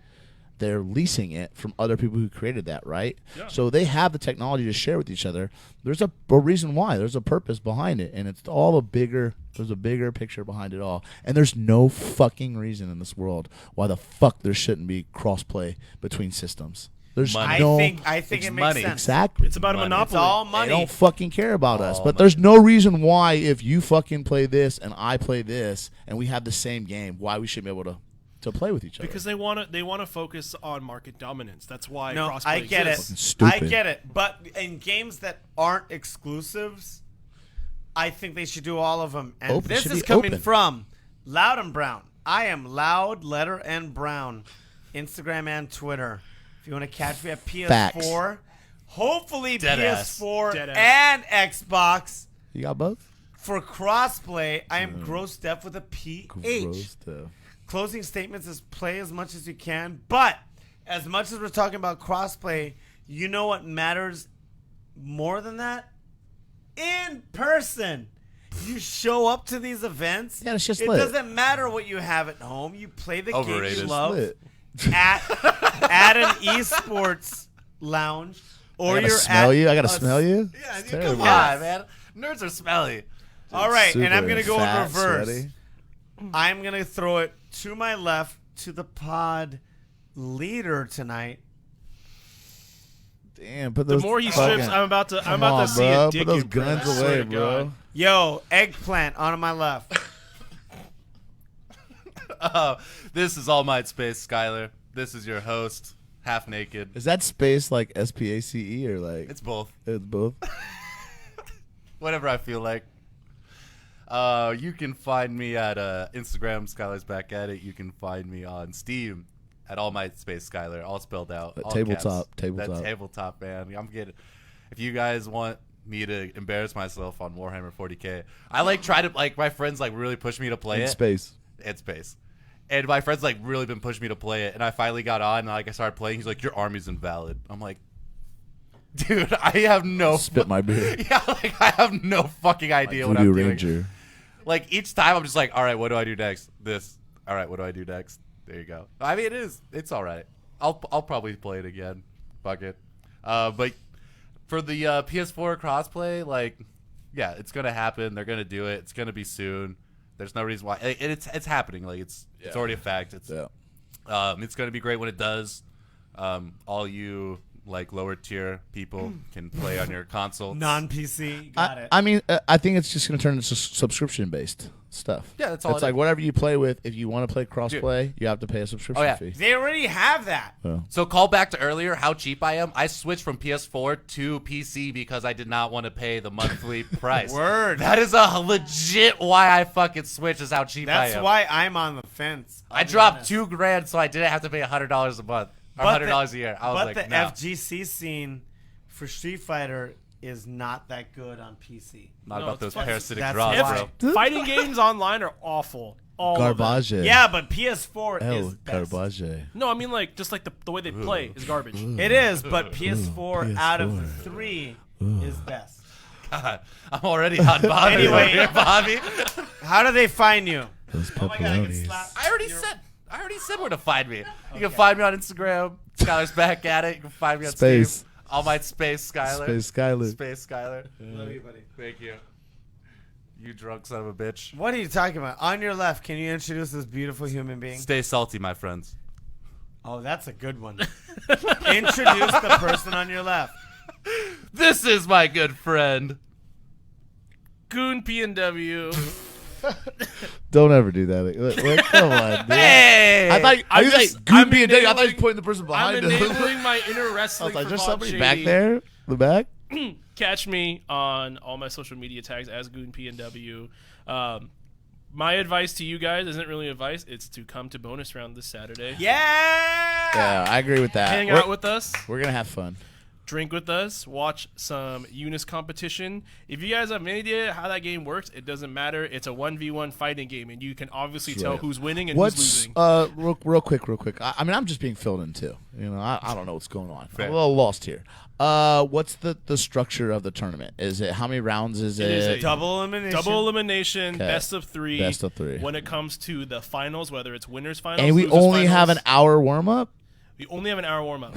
They're leasing it from other people who created that, right?
Yeah.
So they have the technology to share with each other. There's a reason why. There's a purpose behind it, and it's all there's a bigger picture behind it all. And there's no fucking reason in this world why the fuck there shouldn't be crossplay between systems. There's
Money.
no
I think
it's
it makes
money.
sense.
exactly.
It's about a
Money.
monopoly.
It's all
They
money.
don't fucking care about us.
All
But
money.
there's no reason why if you fucking play this and I play this and we have the same game, why we shouldn't be able to play with each other.
Because they want to focus on market dominance. That's why
No,
crossplay
I get it.
exists.
Fucking
I
stupid.
get it. But in games that aren't exclusives, I think they should do all of them. And
Open.
this
Should
is
be
coming
open.
from Loud and Brown. I am Loud, letter and Brown, Instagram and Twitter. If you want to catch me at PS4,
Facts.
hopefully
Deadass.
PS4
Deadass.
and Xbox
You got both?
for crossplay. I am Gross Def with a PH.
Gross stuff.
Closing statements is play as much as you can, but as much as we're talking about crossplay, you know what matters more than that? In person. You show up to these events.
Yeah, it's just
it
lit.
doesn't matter what you have at home. You play the game
Overrated.
you
It's
love
Lit.
at an esports lounge, or
I gotta
you're
smell
at
you. I gotta
a-
smell you.
Yeah,
It's
come
terrible.
on, man. Nerds are smelly.
All right, and I'm
Super
gonna go in
fat,
reverse.
sweaty.
I'm going to throw it to my left to the pod leader tonight.
Damn, put
The
those
more he
fucking-
strips, I'm about to
Come
see
on,
a
bro.
dick
Put those
imprint, I
guns
swear
away,
to
bro.
God.
Yo, eggplant on my left.
This is All Might Space, Skylar. This is your host, half naked.
Is that space like SPACE or like
It's both.
it's both?
Whatever I feel like. You can find me at Instagram, Skylar's back at it. You can find me on Steam at All Might Space Skylar, all spelled out.
That
all
tabletop,
caps.
tabletop.
That tabletop, man. I'm getting. If you guys want me to embarrass myself on Warhammer 40K, I try to my friends really push me to play
In
it.
space.
It's space. And my friends really been pushing me to play it, and I finally got on and I started playing. He's like, "Your army's invalid." I'm like, "Dude, I have no
Spit my beer.
yeah, I have no fucking idea what I'm
Voodoo
doing."
Ranger.
Each time I'm just like, all right, what do I do next? This. All right, what do I do next? There you go. I mean, it's all right. I'll probably play it again. Fuck it. But for the PS4 crossplay, yeah, it's gonna happen. They're gonna do it. It's gonna be soon. There's no reason why. It's happening. It's already a fact. It's
Yeah.
It's going to be great when it does. All you like lower tier people can play on your console.
Non-PC. Got it.
I mean, I think it's just going to turn into subscription based stuff.
Yeah, that's all
It's
it
like
is.
whatever you play with. If you want to play cross-play, you have to pay a subscription
Oh, yeah.
fee.
They already have that.
So call back to earlier how cheap I am. I switched from PS4 to PC because I did not want to pay the monthly price.
Word.
That is a legit why I fucking switched is how cheap I
That's
am.
why I'm on the fence.
I dropped $2,000 so I didn't have to pay $100 a month. Or $100 a year. I was
but
like,
the
no.
FGC scene for Street Fighter is not that good on PC.
Not
No,
about those
it's-
parasitic
that's
draws,
why.
bro.
Fighting games online are awful. All of them.
Garbage.
Yeah, but PS4
El
is best.
garbage.
No, I mean like just like the way they play is garbage.
It is, but PS4 out of the
PS4.
3 is best.
God, I'm already on Bobby.
Anyway.
Here, Bobby.
How do they find you?
Those
Oh my God, I can
pepperonis.
slap
I already
your-
said where to find me. You can find me on Instagram. Skylar's back at it. You can find me on
Space.
Steam. All my Space Skylar.
Space Skyler.
Space Skylar.
Love you, buddy.
Thank you. You drunk son of a bitch.
What are you talking about? On your left, can you introduce this beautiful human being?
Stay salty, my friends.
Oh, that's a good one. Introduce the person on your left.
This is my good friend.
Goon P&W.
Don't ever do that. Like, come on, dude.
Hey!
I thought
I'm
I was
just-
like Goon
I'm
being dead. I thought he was
enabling-
pointing the person
I'm
behind him.
enabling my inner
I
wrestling.
was like,
for
there's
Von
somebody
Shady.
back there, the back.
Catch me on all my social media tags as Goon P&W. My advice to you guys isn't really advice. It's to come to bonus round this Saturday.
Yeah!
Yeah, I agree with that.
Hang
we're,
out with us.
we're gonna have fun.
Drink with us, watch some Eunice competition. If you guys have any idea how that game works, it doesn't matter. It's a 1v1 fighting game, and you can obviously tell
right.
who's winning and who's
What's
losing.
real quick? I mean, I'm just being filled in too. You know, I don't know what's going on.
Fair.
I'm a little lost here. What's the structure of the tournament? Is it how many rounds is it?
is a
Double elimination.
Double elimination,
Okay.
best of three.
Best of three.
When it comes to the finals, whether it's winners finals,
And we
losers
only have an
finals,
hour warm up.
we only have an hour warm up.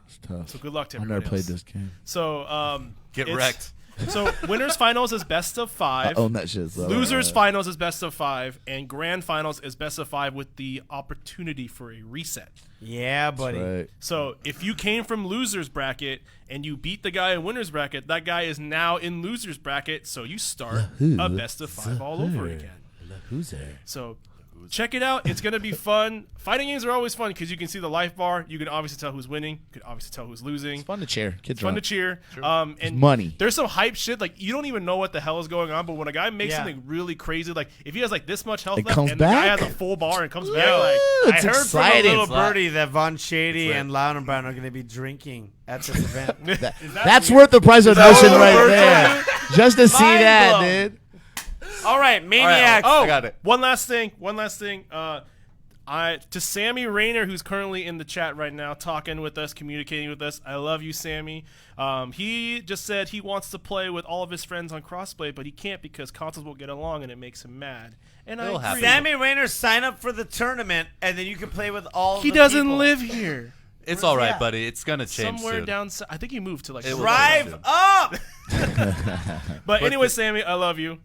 It's tough.
So good luck to
I've
everybody
never played
else.
this game.
So
Get
it's-
wrecked.
So winners finals is best of
I
five.
own that shit. So
Losers finals is best of five, and grand finals is best of five with the opportunity for a reset.
Yeah, buddy.
Right.
So if you came from losers bracket and you beat the guy in winners bracket, that guy is now in losers bracket. So you start a best of five all over again.
Who's there?
So check it out. It's gonna be fun. Fighting games are always fun because you can see the life bar. You can obviously tell who's winning. You can obviously tell who's losing.
It's fun to cheer. Kids
Fun to
drunk.
cheer. And
money.
There's some hype shit. Like you don't even know what the hell is going on. But when a guy makes
Yeah.
something really crazy, like if he has like this much health
It
left
comes
and the guy
back?
has a full bar and comes
Yo,
back, like
It's
I heard
exciting.
from a little
It's like-
birdie that Von Shady
It's
and Loudenbaum are going to be drinking at this event.
That's worth the price of admission
what
right
we're
there. Just to see
Mind
that,
blown.
dude.
All right, Maniacs.
Oh,
I got it.
One last thing. To Sammy Rayner, who's currently in the chat right now, talking with us, communicating with us. I love you, Sammy. He just said he wants to play with all of his friends on crossplay, but he can't because consoles won't get along, and it makes him mad. And
It'll
I
happen.
agree.
Sammy Rayner, sign up for the tournament, and then you can play with all
He
the
doesn't
people.
live here.
It's all right,
Yeah.
buddy. It's gonna change
Somewhere
soon.
down. I think he moved to like.
It will
Drive
soon.
up!
But anyway, Sammy, I love you.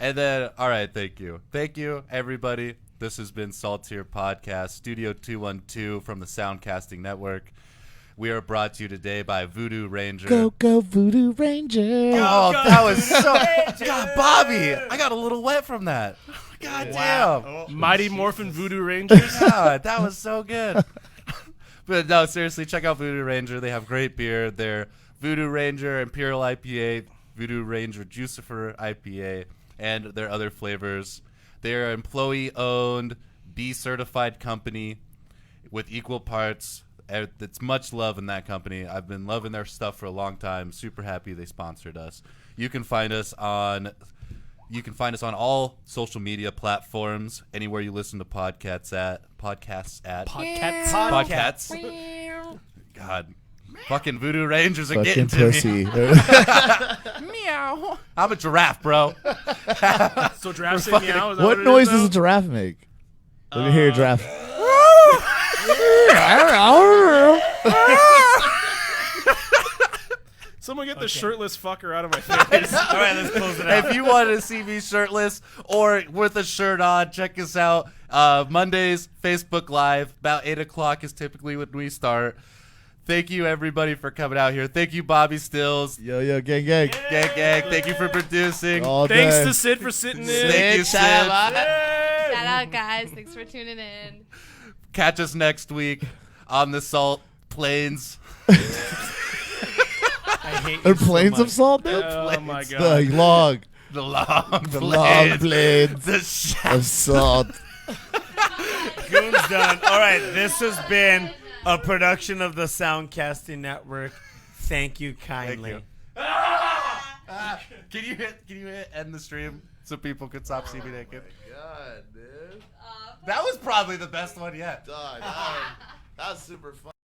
And then, all right, thank you. Thank you, everybody. This has been saltTier Podcast, Studio 212 from the Soundcasting Network. We are brought to you today by Voodoo Ranger.
Go Voodoo Ranger.
Oh,
Go,
that was
Voodoo
so...
Ranger.
God, Bobby, I got a little wet from that. God damn.
Mighty Morphin Voodoo Rangers.
God, that was so good. But no, seriously, check out Voodoo Ranger. They have great beer. They're Voodoo Ranger Imperial IPA, Voodoo Ranger Juicifer IPA, and their other flavors. They're an employee-owned, B-certified company with equal parts. It's much love in that company. I've been loving their stuff for a long time. Super happy they sponsored us. You can find us on all social media platforms, anywhere you listen to podcasts at. Podcasts. God. Fucking Voodoo Rangers are
Fucking
getting to me.
pussy.
Meow. I'm a giraffe, bro.
So draft say meow. Is that
What
it
noise
is
does
now?
a giraffe make? Let me hear a giraffe.
So Someone get the shirtless fucker out of my face.
All right, let's close it out.
If you want to see me shirtless or with a shirt on, check us out. Mondays, Facebook Live. About 8 o'clock is typically when we start. Thank you, everybody, for coming out here. Thank you, Bobby Stills.
Yo, gang, gang.
Gang. Thank you for producing.
All
Thanks
day.
to Sid for sitting in.
Thank you, Sid.
Shout out, guys. Thanks for tuning in.
Catch us next week on the Salt Plains.
I hate you
Are planes
so
of salt, dude?
Oh my
The
god.
log.
The long
The long blades
The shaft.
of salt.
Goon's done. All right, this has been a production of the Soundcasting Network. Thank you kindly.
Can you hit end the stream so people can stop seeing me naked?
God, dude.
That was probably the best one yet.
Dog, that was super fun.